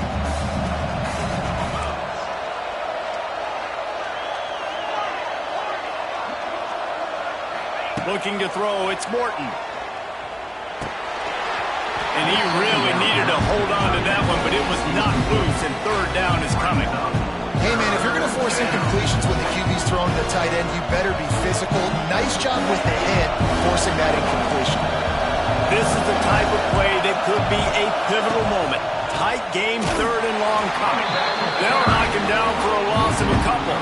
Looking to throw, it's Morton. And he really needed to hold on to that one, but it was knocked loose, and third down is coming. Hey, man, if you're going to force incompletions when the QB's throwing to the tight end, you better be physical. Nice job with the hit, forcing that incompletion. This is the type of play that could be a pivotal moment. Tight game, third and long coming. They'll knock him down for a loss of a couple.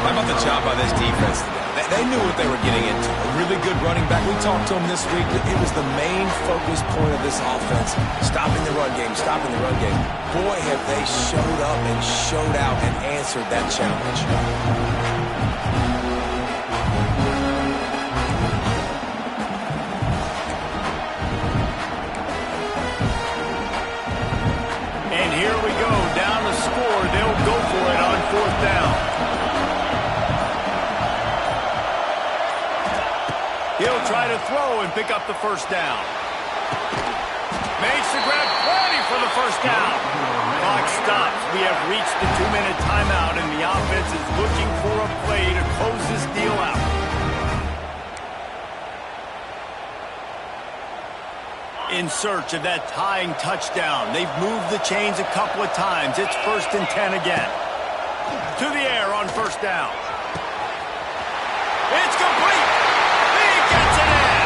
How about the job by this defense today? They knew what they were getting into. A really good running back. We talked to him this week. It was the main focus point of this offense. Stopping the run game, stopping the run game. Boy, have they showed up and showed out and answered that challenge. And here we go, down the score. They'll go for it on fourth down. He'll try to throw and pick up the first down. Makes the grab, plenty for the first down. Clock stops. We have reached the 2-minute timeout, and the offense is looking for a play to close this deal out. In search of that tying touchdown. They've moved the chains a couple of times. It's 1st and 10 again. To the air on first down. It's complete. He gets it in.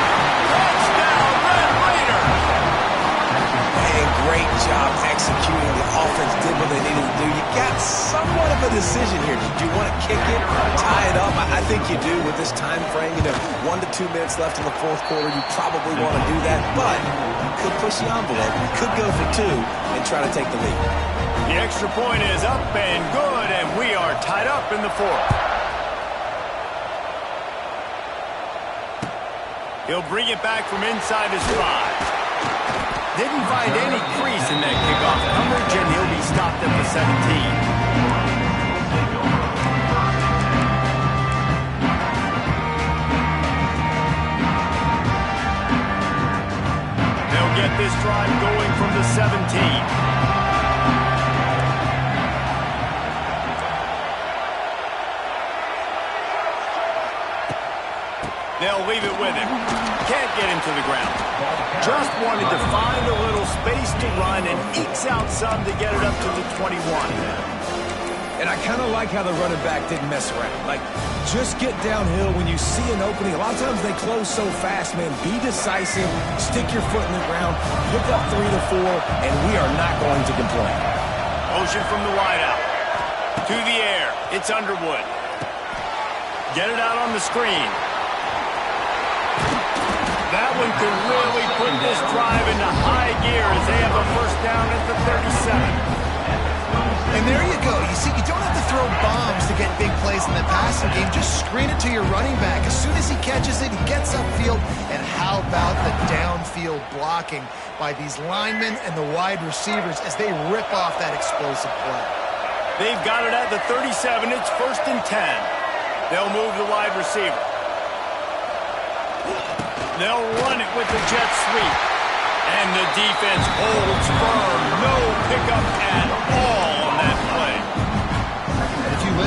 Touchdown, Red Raider. And great job executing. The offense did what they needed to do. You got somewhat of a decision here. Do you want to kick it, tie it up? I think you do with this time frame. 1 to 2 minutes left in the fourth quarter. You probably want to do that, but you could push the envelope. You could go for 2 and try to take the lead. The extra point is up and good, and we are tied up in the fourth. He'll bring it back from inside his 5. Didn't find any crease in that kickoff coverage, and he'll be stopped at the 17. They'll get this drive going from the 17. They'll leave it with him. Can't get him to the ground. Just wanted to find a little space to run and ekes out some to get it up to the 21. And I kind of like how the running back didn't mess around. Like, just get downhill when you see an opening. A lot of times they close so fast, man. Be decisive. Stick your foot in the ground. Pick up 3 to 4, and we are not going to complain. Motion from the wideout. To the air. It's Underwood. Get it out on the screen. That one could really put this drive into high gear as they have a first down at the 37. And there you go. You see, you don't have to throw bombs to get big plays in the passing game. Just screen it to your running back. As soon as he catches it, he gets upfield. And how about the downfield blocking by these linemen and the wide receivers as they rip off that explosive play? They've got it at the 37. It's 1st and 10. They'll move the wide receiver. They'll run it with the jet sweep. And the defense holds firm. No pickup at all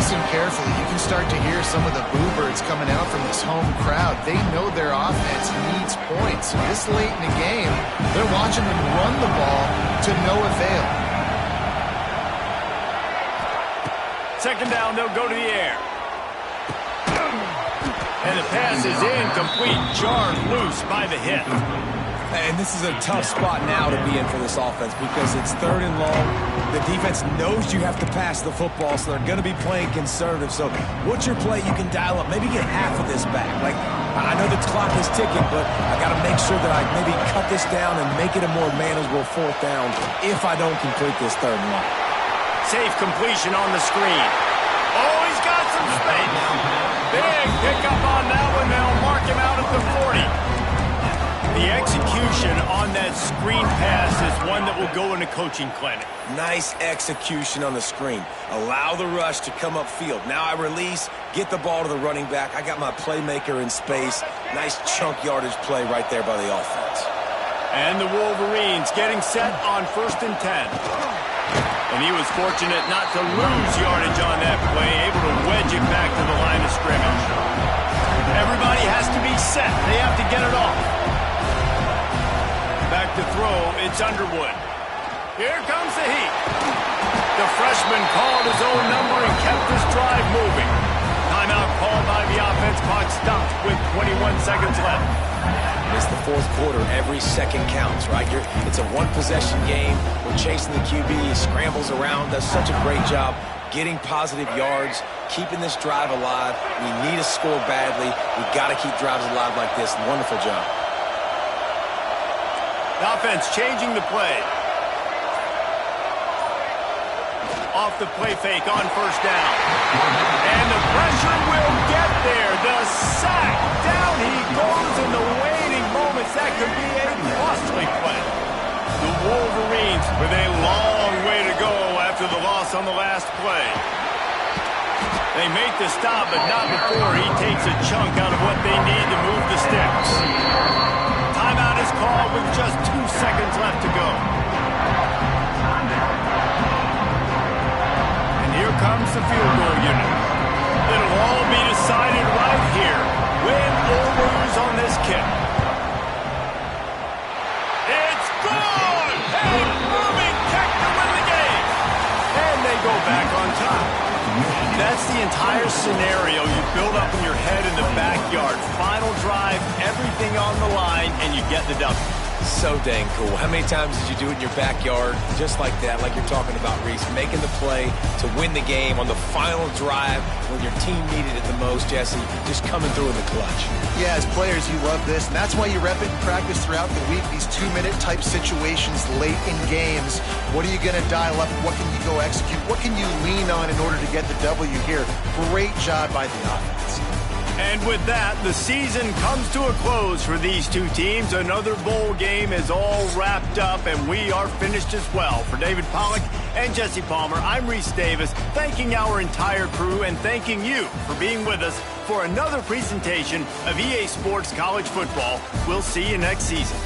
listen carefully, you can start to hear some of the boo birds coming out from this home crowd. They know their offense needs points. This late in the game, they're watching them run the ball to no avail. Second down, they'll go to the air. And the pass is incomplete, jarred loose by the hit. And this is a tough spot now to be in for this offense because it's third and long. The defense knows you have to pass the football, so they're going to be playing conservative. So what's your play you can dial up? Maybe get half of this back. Like, I know the clock is ticking, but I got to make sure that I maybe cut this down and make it a more manageable fourth down if I don't complete this third and long. Safe completion on the screen. Oh, he's got some space. Big pickup on that one. They'll mark him out at the 40. The execution on that screen pass is one that will go in a coaching clinic. Nice execution on the screen. Allow the rush to come upfield. Now I release, get the ball to the running back. I got my playmaker in space. Nice chunk yardage play right there by the offense. And the Wolverines getting set on 1st and 10. And he was fortunate not to lose yardage on that play, able to wedge it back to the line of scrimmage. Everybody has to be set. They have to get it off. Back to throw, it's Underwood. Here comes the heat. The freshman called his own number and kept this drive moving. Timeout called by the offense. Clock stopped with 21 seconds left. It's the fourth quarter. Every second counts, right? It's a one-possession game. We're chasing the QB. He scrambles around, does such a great job getting positive yards, keeping this drive alive. We need to score badly. We've got to keep drives alive like this. Wonderful job. The offense changing the play. Off the play fake on 1st down. And the pressure will get there. The sack. Down he goes in the waiting moments. That could be a costly play. The Wolverines with a long way to go after the loss on the last play. They make the stop, but not before he takes a chunk out of what they need to move the sticks. Timeout is called with just 2 seconds left to go. And here comes the field goal unit. It'll all be decided right here. Win or lose on this kick. It's good! A moving kick to win the game. And they go back on top. That's the entire scenario you build up in your head in the backyard. Final drive, everything on the line, and you get the W. So dang cool. How many times did you do it in your backyard just like that, like you're talking about, Reese, making the play to win the game on the final drive when your team needed it the most, Jesse, just coming through in the clutch. Yeah, as players, you love this, and that's why you rep it in practice throughout the week, these 2-minute type situations late in games. What are you going to dial up? What can you go execute? What can you lean on in order to get the W here? Great job by the offense. And with that, the season comes to a close for these two teams. Another bowl game is all wrapped up, and we are finished as well. For David Pollack and Jesse Palmer, I'm Reese Davis, thanking our entire crew and thanking you for being with us for another presentation of EA Sports College Football. We'll see you next season.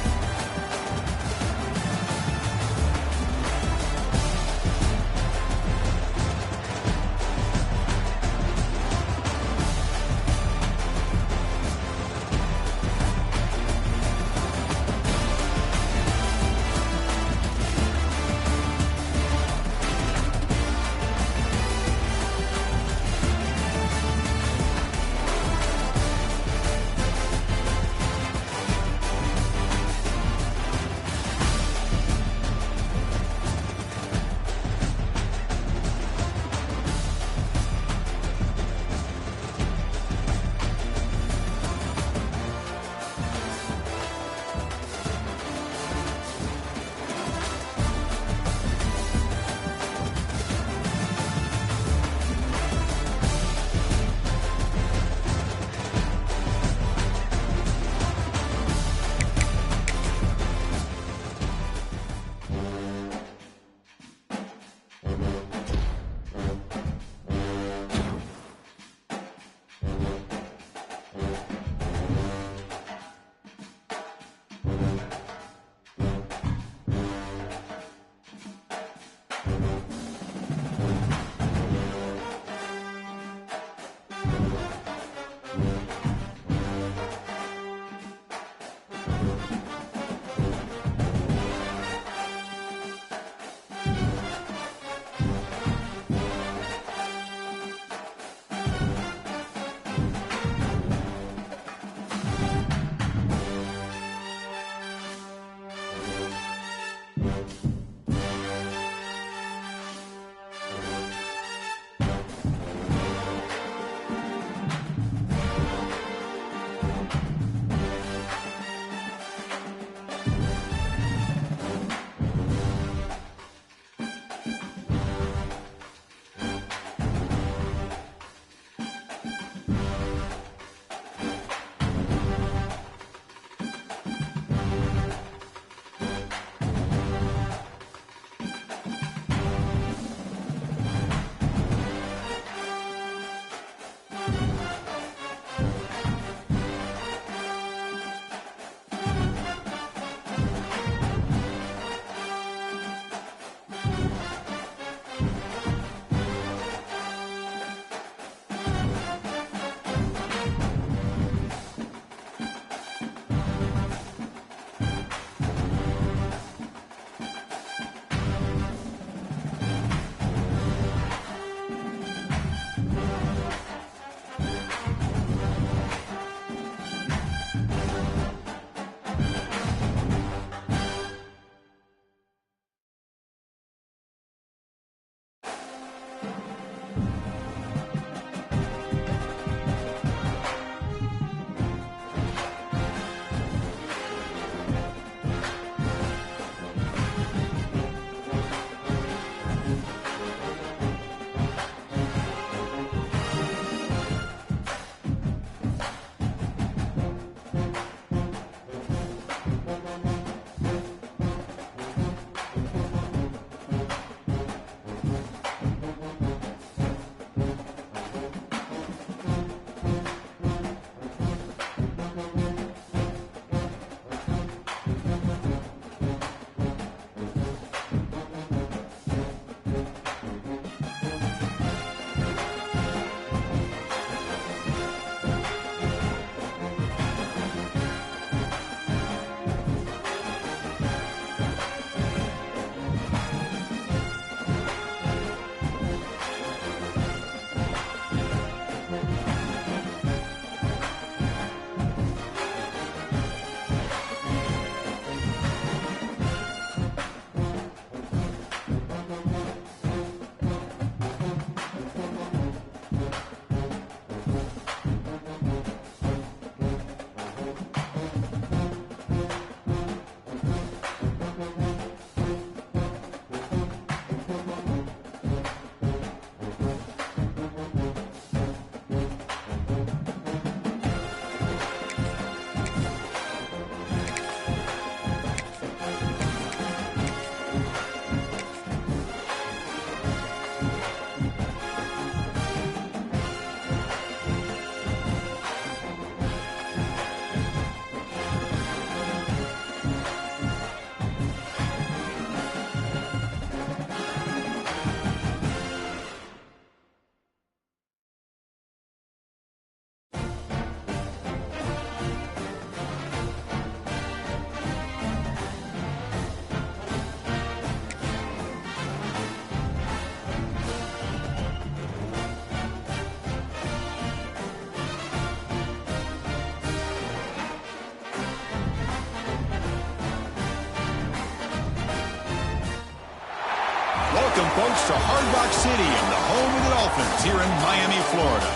Welcome, folks, to Hard Rock City and the home of the Dolphins here in Miami, Florida.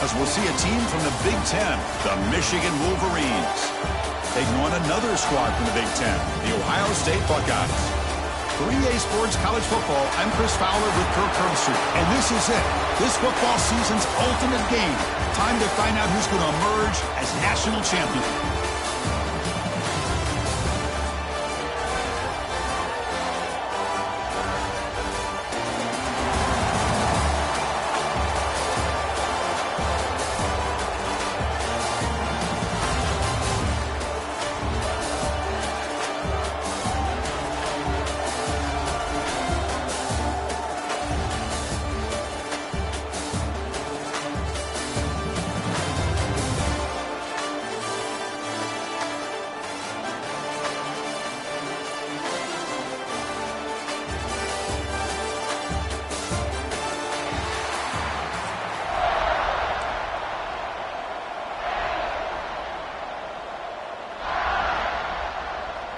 As we'll see a team from the Big Ten, the Michigan Wolverines, taking on another squad from the Big Ten, the Ohio State Buckeyes. For EA Sports College Football, I'm Chris Fowler with Kirk Herbstreit, and this is it. This football season's ultimate game. Time to find out who's going to emerge as national champion.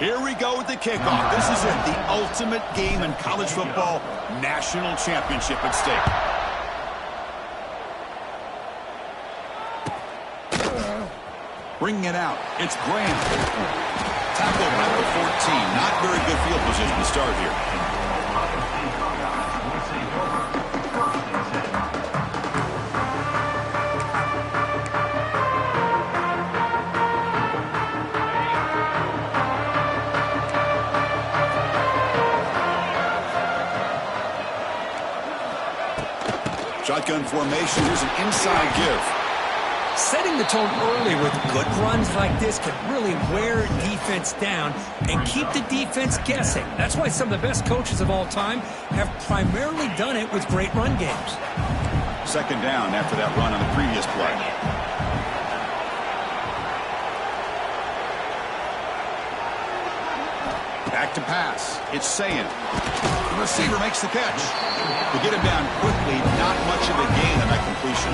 Here we go with the kickoff. This is it, the ultimate game in college football, national championship at stake. Bringing it out, it's Graham. Tackled by number 14. Not very good field position to start here. Shotgun formation. Here's an inside give. Setting the tone early with good runs like this can really wear defense down and keep the defense guessing. That's why some of the best coaches of all time have primarily done it with great run games. Second down after that run on the previous play. Back to pass. It's Sayin. The receiver makes the catch. To get him down quickly, not much of a gain on that completion.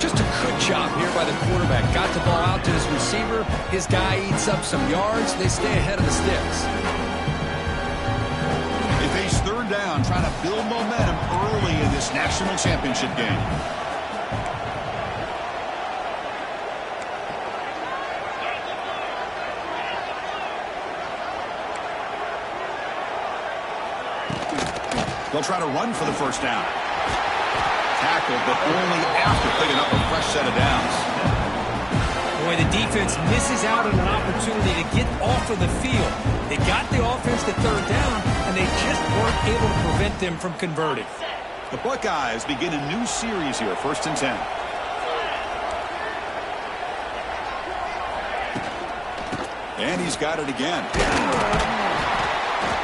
Just a good job here by the quarterback. Got the ball out to his receiver. His guy eats up some yards. They stay ahead of the sticks. They face third down, trying to build momentum early in this national championship game. They'll try to run for the first down. Tackled, but only after picking up a fresh set of downs. Boy, the defense misses out on an opportunity to get off of the field. They got the offense to third down, and they just weren't able to prevent them from converting. The Buckeyes begin a new series here, 1st and 10. And he's got it again.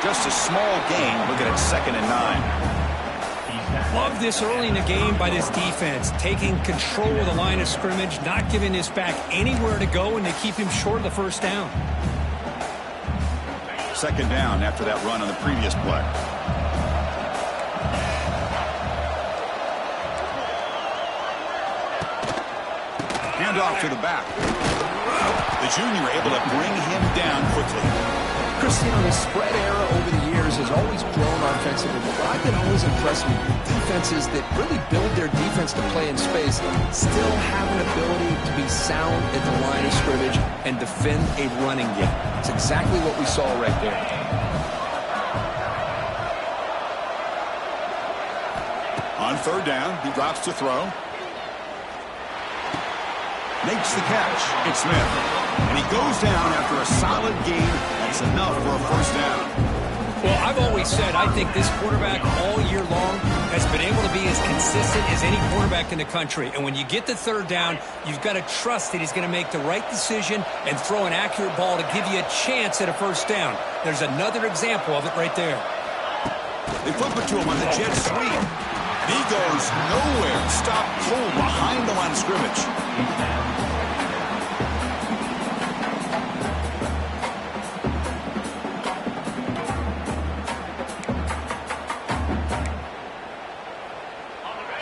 Just a small gain. Looking at 2nd and 9. Love this early in the game by this defense, taking control of the line of scrimmage, not giving this back anywhere to go, and to keep him short of the first down. 2nd down after that run on the previous play. Hand off to the back. The junior able to bring him down quickly. Chris, you know, the spread era over the years has always grown offensively, but I've been always impressed with defenses that really build their defense to play in space, still have an ability to be sound at the line of scrimmage and defend a running game. It's exactly what we saw right there. On 3rd down, he drops to throw. Makes the catch. It's Smith. And he goes down after a solid gain. That's enough for a first down. Well, I've always said I think this quarterback all year long has been able to be as consistent as any quarterback in the country. And when you get to 3rd down, you've got to trust that he's going to make the right decision and throw an accurate ball to give you a chance at a first down. There's another example of it right there. They flip it to him on the jet sweep. And he goes nowhere. Stopped cold behind the line of scrimmage.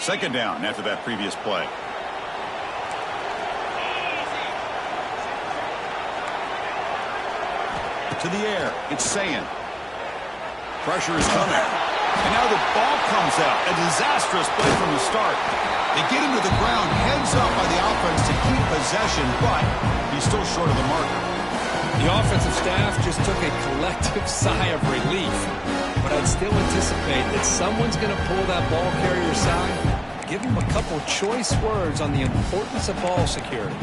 Second down after that previous play. To the air. It's Sayin. Pressure is coming. And now the ball comes out. A disastrous play from the start. They get him to the ground. Heads up by the offense to keep possession, but he's still short of the mark. The offensive staff just took a collective sigh of relief. But I'd still anticipate that someone's going to pull that ball carrier aside. Give him a couple choice words on the importance of ball security.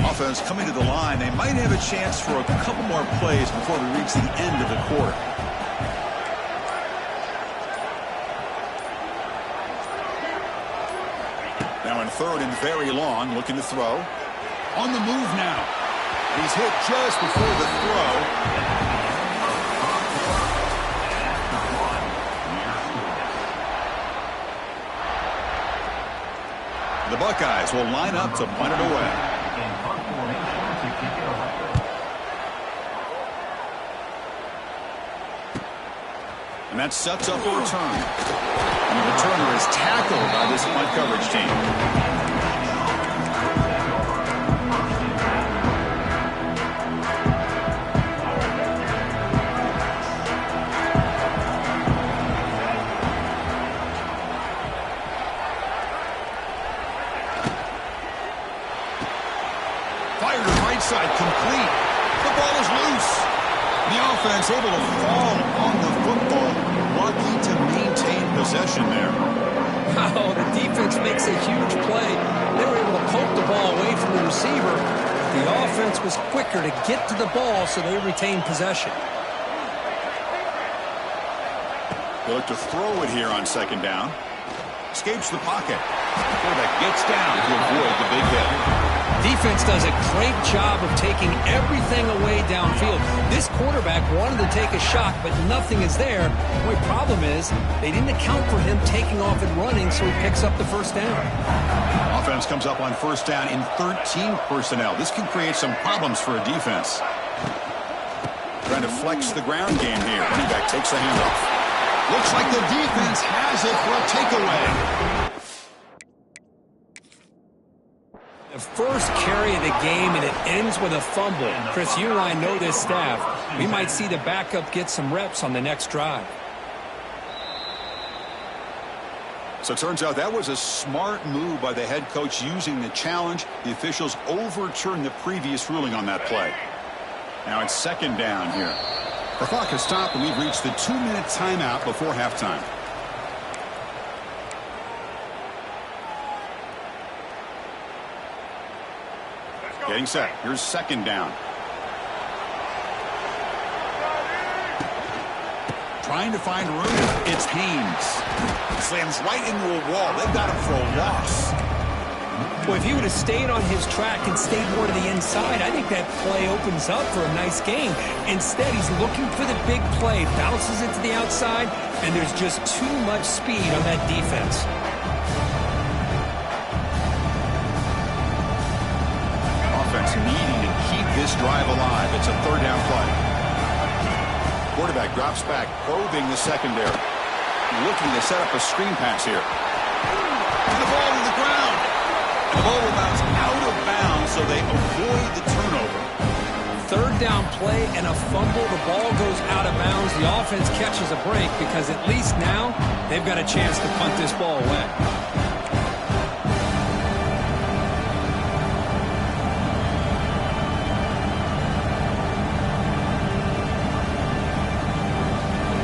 Offense coming to the line. They might have a chance for a couple more plays before we reach the end of the quarter. Now in 3rd and very long, looking to throw. On the move now. He's hit just before the throw. The Buckeyes will line up to punt it away. And that sets up a return. And the returner is tackled by this punt coverage team. side complete. The ball is loose. The offense able to fall on the football. Lucky to maintain possession there. Oh, the defense makes a huge play. They were able to poke the ball away from the receiver. The offense was quicker to get to the ball, so they retained possession. They look to throw it here on second down. Escapes the pocket. Quarterback gets down to avoid the big hit. Defense does a great job of taking everything away downfield. This quarterback wanted to take a shot, but nothing is there. The only problem is they didn't account for him taking off and running, so he picks up the first down. Offense comes up on first down in 13 personnel. This can create some problems for a defense. Trying to flex the ground game here. Running back takes the handoff. Looks like the defense has it for a takeaway. The first carry of the game, and it ends with a fumble. Chris, you and I know this staff. We might see the backup get some reps on the next drive. So it turns out that was a smart move by the head coach using the challenge. The officials overturned the previous ruling on that play. Now it's second down here. The clock has stopped, and we've reached the 2-minute timeout before halftime. Getting set. Here's second down. Trying to find room. It's Haynes. Slams right into a wall. They've got him for a loss. Well, if he would have stayed on his track and stayed more to the inside, I think that play opens up for a nice game. Instead, he's looking for the big play, bounces it to the outside, and there's just too much speed on that defense. Offense needing to keep this drive alive. It's a third down play. Quarterback drops back, probing the secondary. Looking to set up a screen pass here. And the ball to the ground. And the ball will bounce out of bounds, so they avoid the turnover. Third down play and a fumble. The ball goes out of bounds. The offense catches a break because at least now they've got a chance to punt this ball away.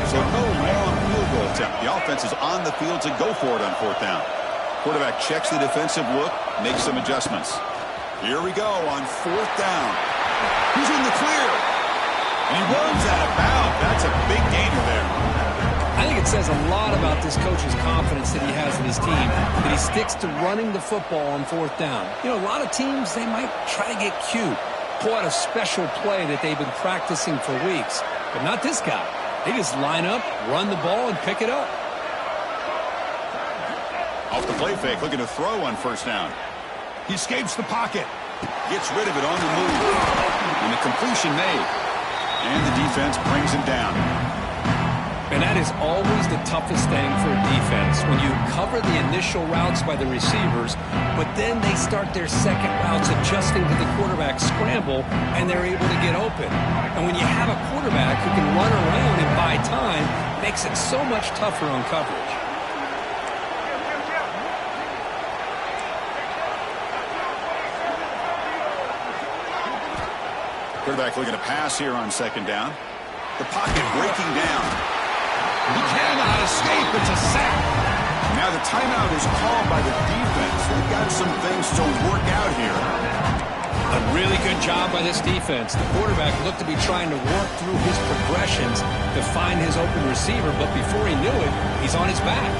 So no long field goal attempt. The offense is on the field to go for it on fourth down. Quarterback checks the defensive look, makes some adjustments. Here we go on fourth down. He's in the clear. And he runs out of bounds. That's a big gainer there. I think it says a lot about this coach's confidence that he has in his team, that he sticks to running the football on fourth down. You know, a lot of teams, they might try to get cute, pull out a special play that they've been practicing for weeks. But not this guy. They just line up, run the ball, and pick it up. Off the play fake, looking to throw on first down. He escapes the pocket. Gets rid of it on the move. And the completion made. And the defense brings him down. And that is always the toughest thing for a defense, when you cover the initial routes by the receivers, but then they start their second routes adjusting to the quarterback scramble, and they're able to get open. And when you have a quarterback who can run around and buy time, it makes it so much tougher on coverage. Quarterback looking to pass here on second down. The pocket breaking down. He cannot escape. It's a sack. Now the timeout is called by the defense. They've got some things to work out here. A really good job by this defense. The quarterback looked to be trying to work through his progressions to find his open receiver, but before he knew it, he's on his back.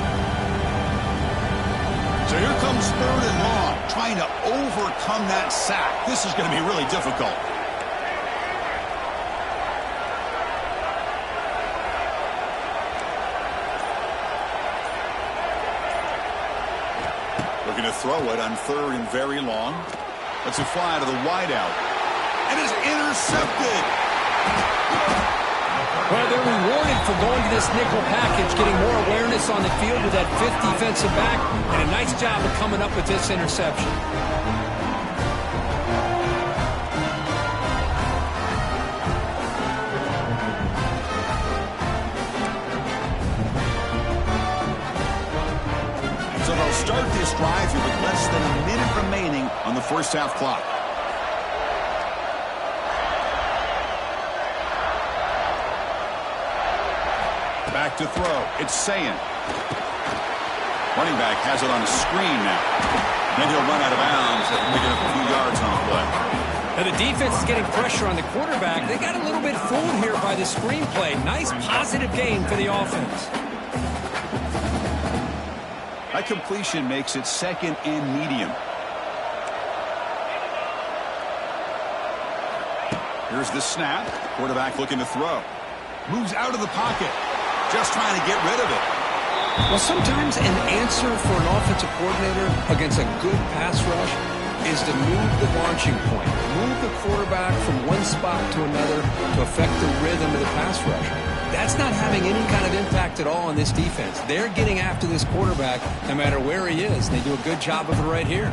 So here comes third and long, trying to overcome that sack. This is going to be really difficult. Looking to throw it on third and very long. Lets it fly to the wideout. And is intercepted. Well, they're rewarded for going to this nickel package, getting more awareness on the field with that fifth defensive back, and a nice job of coming up with this interception. So they'll start this drive here with less than a minute remaining on the first half clock. back to throw. It's Sayin. Running back has it on a screen now. Then he'll run out of bounds, picking up a few yards on the play. Now the defense is getting pressure on the quarterback. They got a little bit fooled here by the screenplay. Nice positive gain for the offense. That completion makes it 2nd and medium. Here's the snap. Quarterback looking to throw. Moves out of the pocket. Just trying to get rid of it. Well, sometimes an answer for an offensive coordinator against a good pass rush is to move the launching point. Move the quarterback from one spot to another to affect the rhythm of the pass rush. That's not having any kind of impact at all on this defense. They're getting after this quarterback no matter where he is. They do a good job of it right here.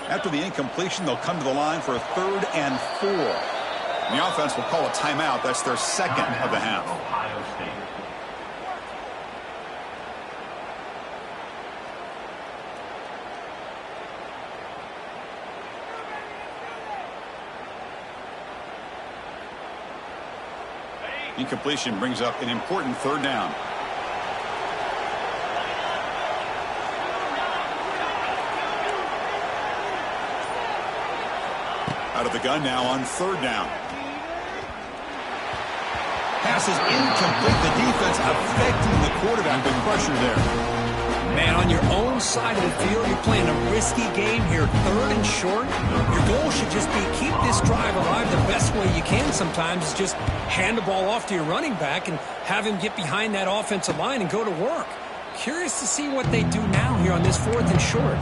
After the incompletion, they'll come to the line for a 3rd and 4. And the offense will call a timeout. That's their 2nd of the half. Ohio State. Incompletion brings up an important 3rd down. Out of the gun now on 3rd down. Pass is incomplete. The defense affecting the quarterback with pressure there. Man, on your own side of the field, you're playing a risky game here. 3rd and short. Your goal should just be keep this drive alive the best way you can sometimes. Is just hand the ball off to your running back and have him get behind that offensive line and go to work. Curious to see what they do now here on this 4th and short.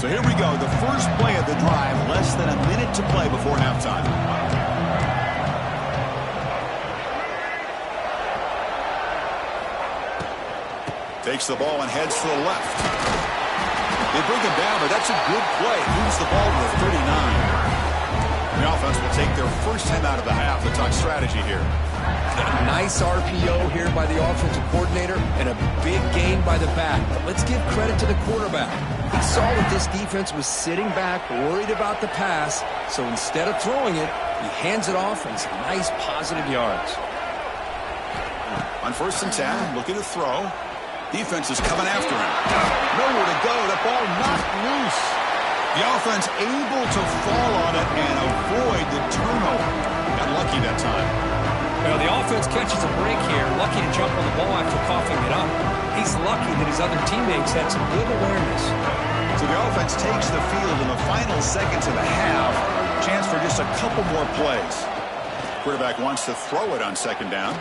So here we go, the first play of the drive, less than a minute to play before halftime. Takes the ball and heads to the left. They bring him down, but that's a good play. Moves the ball to the 39. The offense will take their first time out of the half to talk strategy here. A nice RPO here by the offensive coordinator and a big gain by the back. But let's give credit to the quarterback. He saw that this defense was sitting back, worried about the pass, so instead of throwing it, he hands it off and some nice positive yards. On 1st and 10, looking to throw. Defense is coming after him. Nowhere to go. The ball knocked loose. The offense able to fall on it and avoid the turnover. Got lucky that time. Well, the offense catches a break here, lucky to jump on the ball after coughing it up. He's lucky that his other teammates had some good awareness. So the offense takes the field in the final seconds of the half. Chance for just a couple more plays. Quarterback wants to throw it on 2nd down.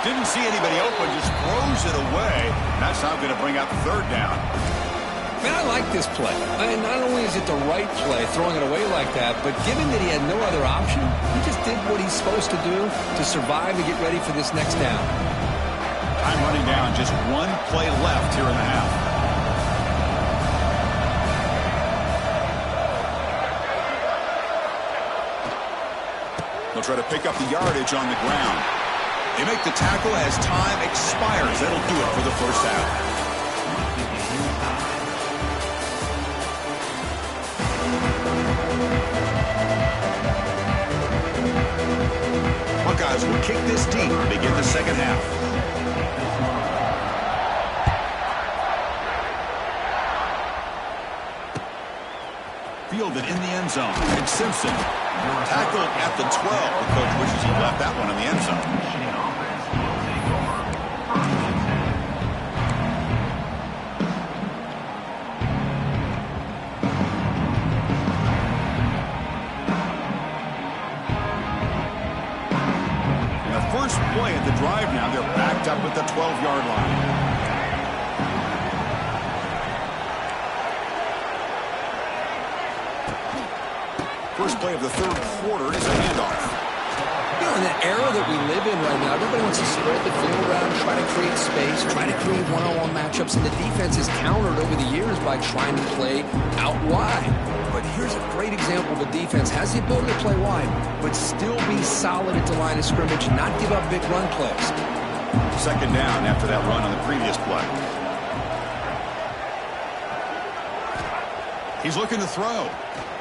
Didn't see anybody open, just throws it away. That's not going to bring up 3rd down. Man, I like this play. Not only is it the right play, throwing it away like that, but given that he had no other option, he just did what he's supposed to do to survive and get ready for this next down. Time running down, just 1 play left here in the half. They'll try to pick up the yardage on the ground. They make the tackle as time expires. That'll do it for the first half. Buckeyes will kick this deep to begin the 2nd half. Fielded in the end zone. It's Simpson. Tackled at the 12. The coach wishes he left that one in the end zone. First play at the drive now. They're backed up at the 12-yard line. First play of the 3rd quarter is a handoff. You know, in the era that we live in right now, everybody wants to spread the field around, try to create space, try to create one-on-one matchups, and the defense is countered over the years by trying to play out wide. But here's a great example. The defense has the ability to play wide, but still be solid at the line of scrimmage, not give up big run plays. Second down after that run on the previous play. He's looking to throw.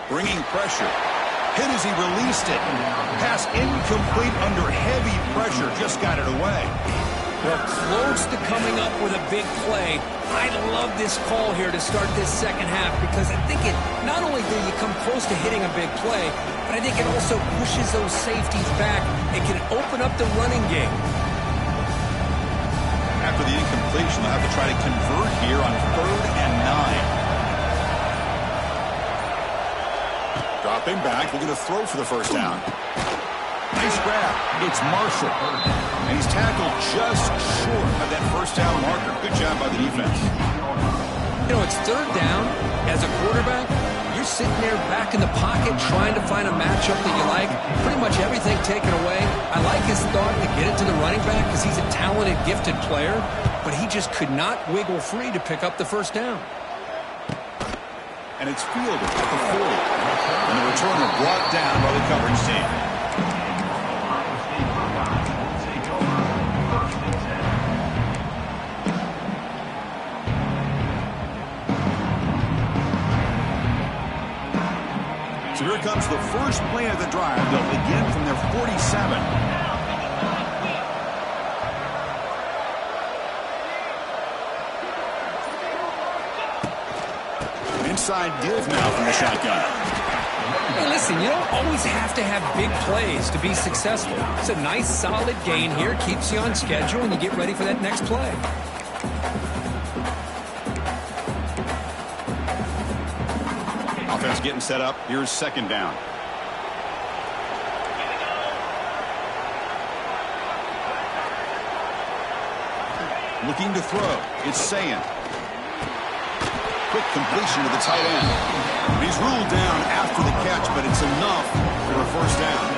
Bringing pressure. Hit as he released it. Pass incomplete under heavy pressure. Just got it away. Well, close to coming up with a big play. I love this call here to start this second half because I think it not only do you come close to hitting a big play, but I think it also pushes those safeties back. It can open up the running game. After the incompletion, they'll have to try to convert here on 3rd and 9. Dropping back, looking to throw for the first down. Nice grab. It's Marshall. And he's tackled just short of that first down marker. Good job by the defense. You know, it's 3rd down. As a quarterback, you're sitting there back in the pocket trying to find a matchup that you like. Pretty much everything taken away. I like his thought to get it to the running back because he's a talented, gifted player. But he just could not wiggle free to pick up the first down. And it's fielded at the 40. And the returner brought down by the coverage team. So here comes the first play of the drive. They'll begin from their 47. Inside give now from the shotgun. Hey, listen, you don't always have to have big plays to be successful. It's a nice, solid gain here. Keeps you on schedule, and you get ready for that next play. Offense getting set up. Here's second down. Looking to throw. It's Sayin. Quick completion to the tight end. He's ruled down after the catch, but it's enough for a first down.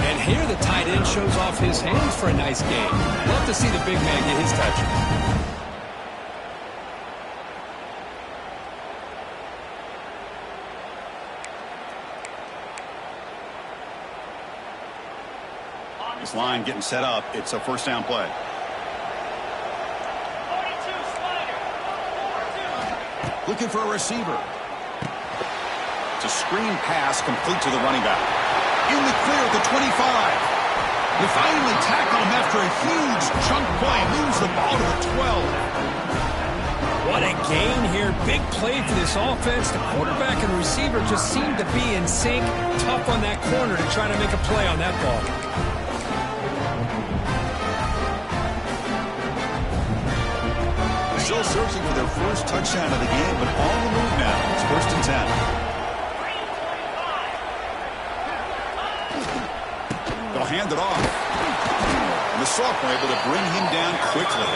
And here the tight end shows off his hands for a nice gain. Love to see the big man get his touches. This line getting set up. It's a first down play. Looking for a receiver. It's a screen pass complete to the running back. In the clear at the 25. They finally tackle him after a huge chunk play. Moves the ball to the 12. What a gain here. Big play for this offense. The quarterback and receiver just seem to be in sync. Tough on that corner to try to make a play on that ball. Still searching for their first touchdown of the game, but on the move now. It's 1st and 10. They'll hand it off. And the sophomore able to bring him down quickly.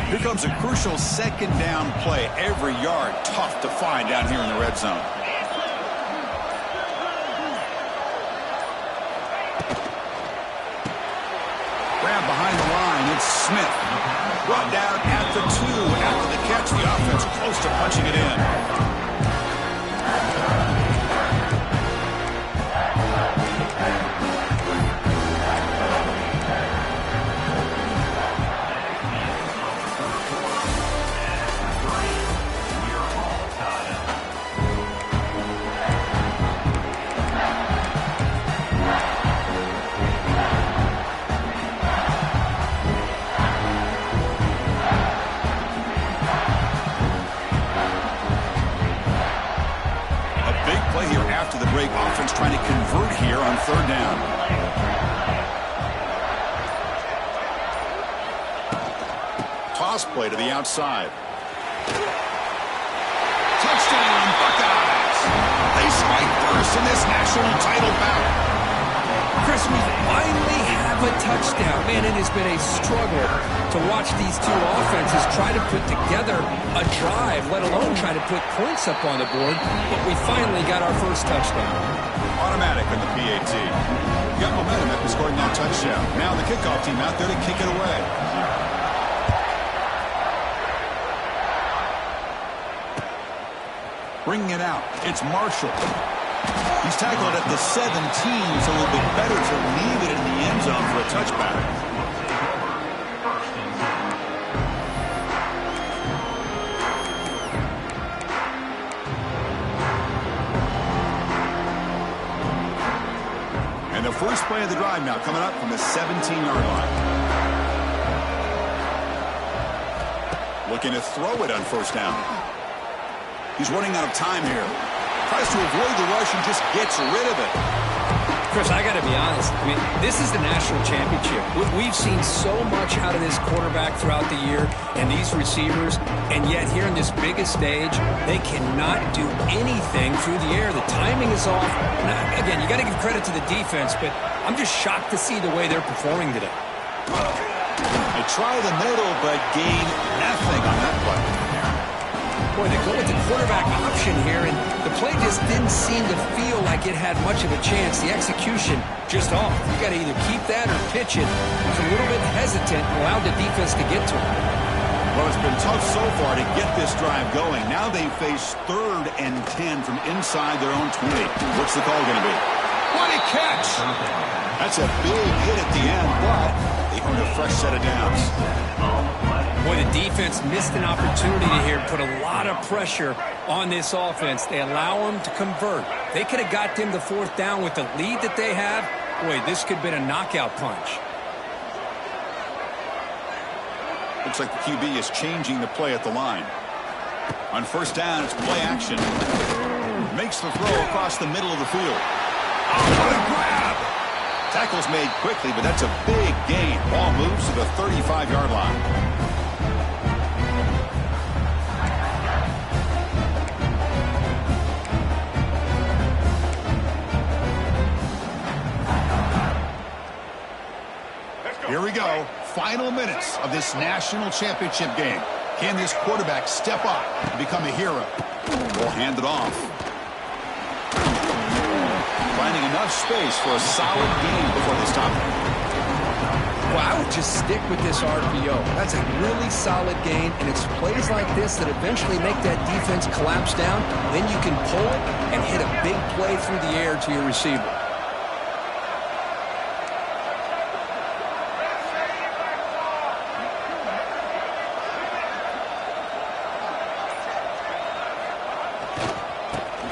Here comes a crucial second down play. Every yard tough to find down here in the red zone. Grab behind the line. It's Smith. Brought down at the 2. After the catch, the offense close to punching it in. Offense trying to convert here on 3rd down. Toss play to the outside. Touchdown, Buckeyes! They strike first in this national title bout. Chris, we finally have a touchdown. Man, it has been a struggle to watch these two offenses try to put together a drive, let alone try to put points up on the board. But we finally got our first touchdown. Automatic on the PAT. Got momentum after scoring that touchdown. Now the kickoff team out there to kick it away. Bringing it out. It's Marshall. He's tackled at the 17. It's a little bit better to leave it in the end zone for a touchback. And the first play of the drive now coming up from the 17-yard line. Looking to throw it on first down. He's running out of time here. Tries to avoid the rush and just gets rid of it. Chris, I got to be honest. I mean, this is the national championship. We've seen so much out of this quarterback throughout the year and these receivers, and yet here in this biggest stage, they cannot do anything through the air. The timing is off. Now, again, you got to give credit to the defense, but I'm just shocked to see the way they're performing today. They try the middle, but gain nothing on that play. Boy, they go with the quarterback option here, and the play just didn't seem to feel like it had much of a chance. The execution just off. You got to either keep that or pitch it. He was a little bit hesitant and allowed the defense to get to him. Well, it's been tough so far to get this drive going. Now they face 3rd and 10 from inside their own 20. What's the call going to be? What a catch! That's a big hit at the end, but they earned a fresh set of downs. Boy, the defense missed an opportunity here, put a lot of pressure on this offense. They allow them to convert. They could have got them the 4th down with the lead that they have. Boy, this could have been a knockout punch. Looks like the QB is changing the play at the line. On first down, it's play action. Makes the throw across the middle of the field. Oh, what a grab! Tackle's made quickly, but that's a big gain. Ball moves to the 35-yard line. Here we go. Final minutes of this national championship game. Can this quarterback step up and become a hero? We'll hand it off. Finding enough space for a solid game before they stop it. Well, I would just stick with this RPO. That's a really solid gain, and it's plays like this that eventually make that defense collapse down. Then you can pull it and hit a big play through the air to your receiver.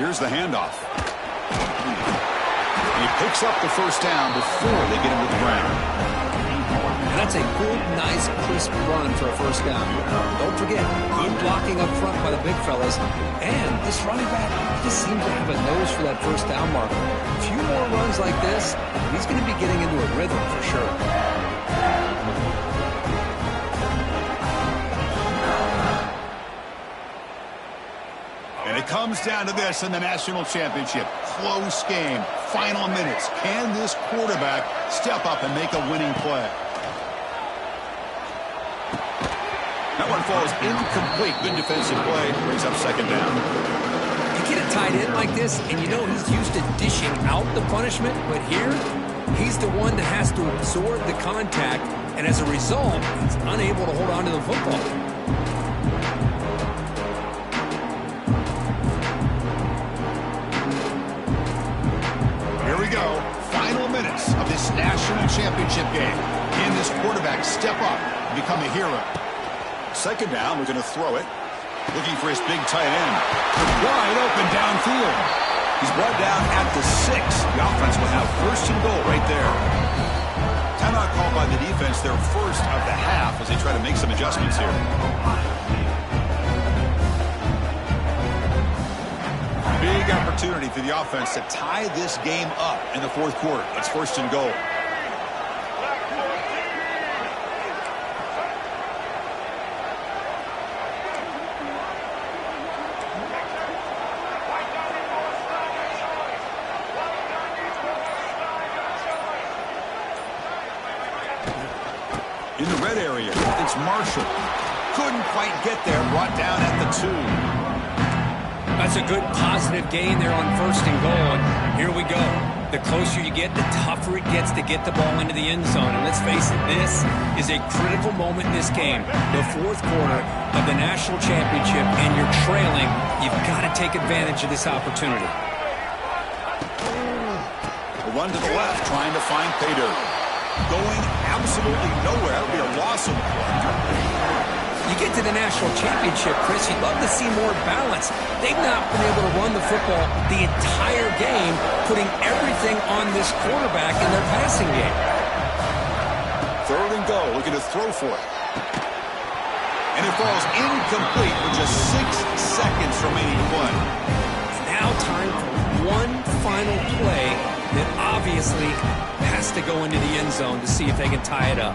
Here's the handoff. He picks up the first down before they get him to the ground. And that's a good, nice, crisp run for a first down. Don't forget, good blocking up front by the big fellas. And this running back just seems to have a nose for that first down marker. A few more runs like this, he's going to be getting into a rhythm for sure. And it comes down to this in the national championship. Close game. Final minutes. Can this quarterback step up and make a winning play? That one falls incomplete. Good defensive play. Brings up second down. You get a tight end like this, and you know he's used to dishing out the punishment, but here, he's the one that has to absorb the contact, and as a result, he's unable to hold on to the football. Final minutes of this national championship game. Can this quarterback step up and become a hero? Second down, we're going to throw it. Looking for his big tight end. Wide open downfield. He's brought down at the 6. The offense will have first and goal right there. Timeout called by the defense, their first of the half as they try to make some adjustments here. Big opportunity for the offense to tie this game up in the 4th quarter. It's first and goal. In the red area, it's Marshall. Couldn't quite get there, brought down at the 2. That's a good positive gain there on 1st and goal. And here we go. The closer you get, the tougher it gets to get the ball into the end zone. And let's face it, this is a critical moment in this game. The 4th quarter of the national championship, and you're trailing. You've got to take advantage of this opportunity. A run to the left, trying to find Pater. Going absolutely nowhere. That would be a loss of play. You get to the national championship, Chris, you'd love to see more balance. They've not been able to run the football the entire game, putting everything on this quarterback in their passing game. 3rd and goal, looking to throw for it. And it falls incomplete with just 6 seconds remaining to play. Now time for one final play that obviously has to go into the end zone to see if they can tie it up.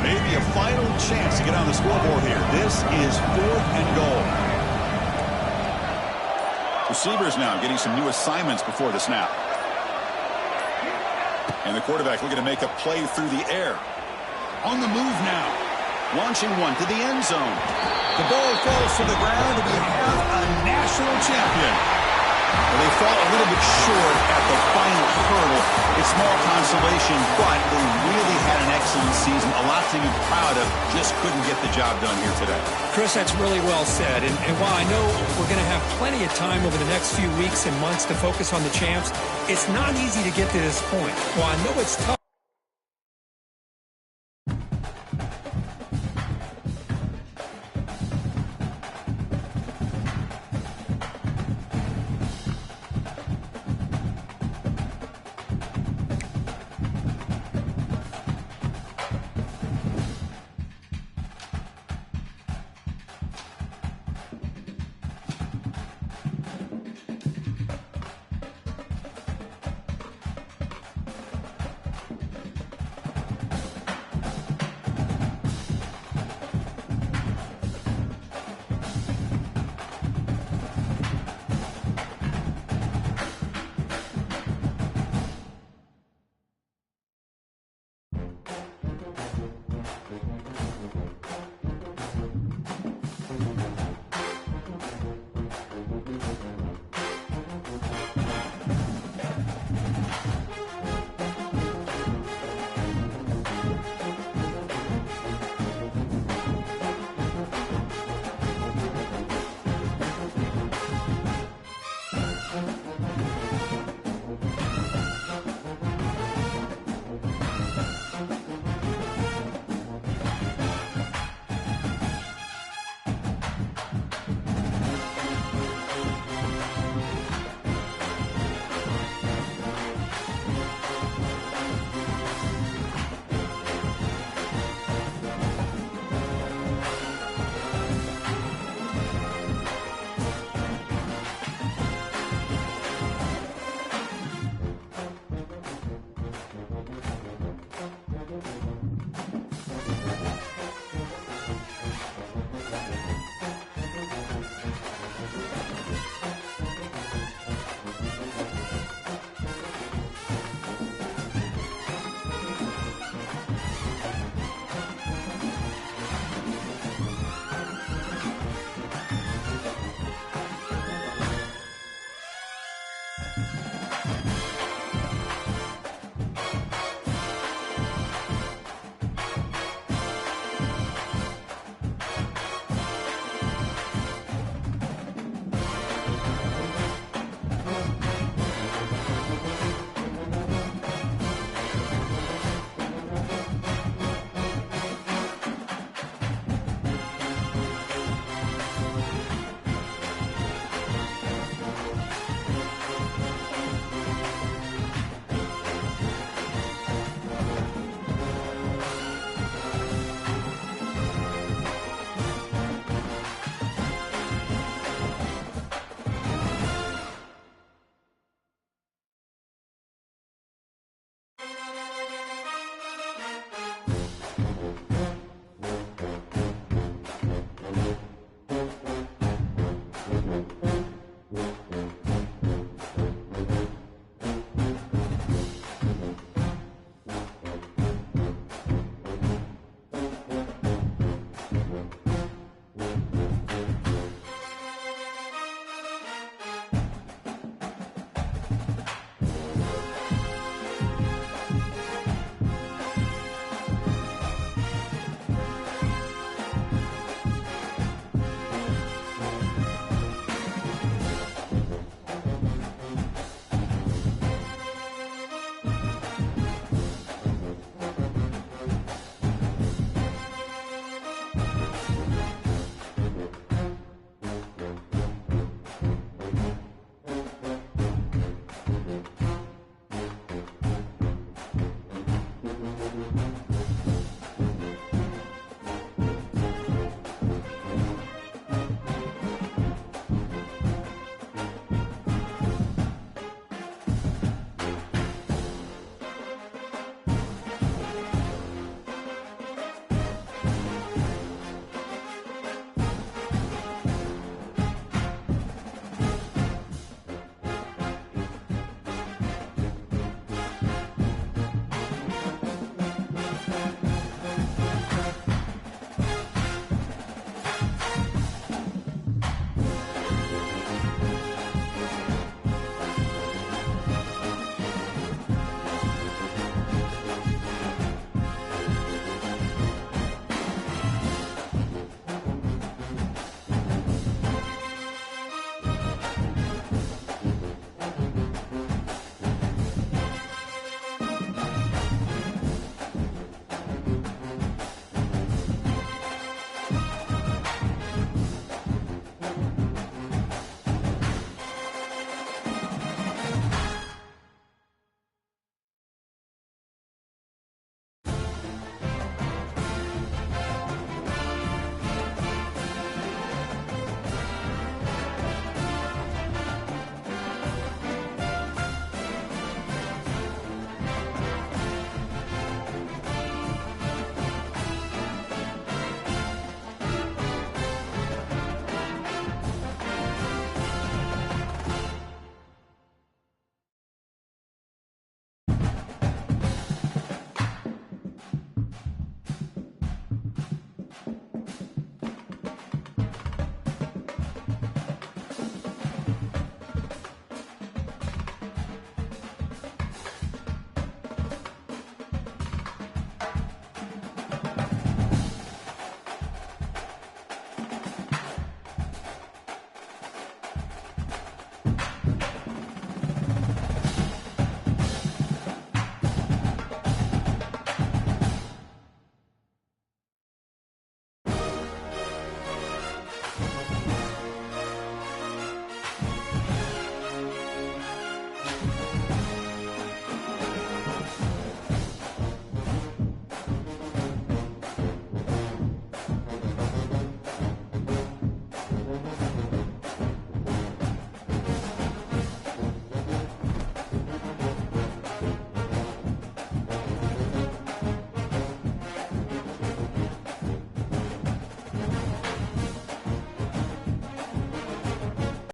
Maybe a final chance to get on the scoreboard here. This is 4th and goal. Receivers now getting some new assignments before the snap. And the quarterback looking to make a play through the air. On the move now. Launching one to the end zone. The ball falls to the ground, and we have a national champion. Well, they fall a little bit short at the final hurdle. It's small consolation, but they really had an excellent season. A lot to be proud of. Just couldn't get the job done here today. Chris, that's really well said. And while I know we're going to have plenty of time over the next few weeks and months to focus on the champs, it's not easy to get to this point. While I know it's tough.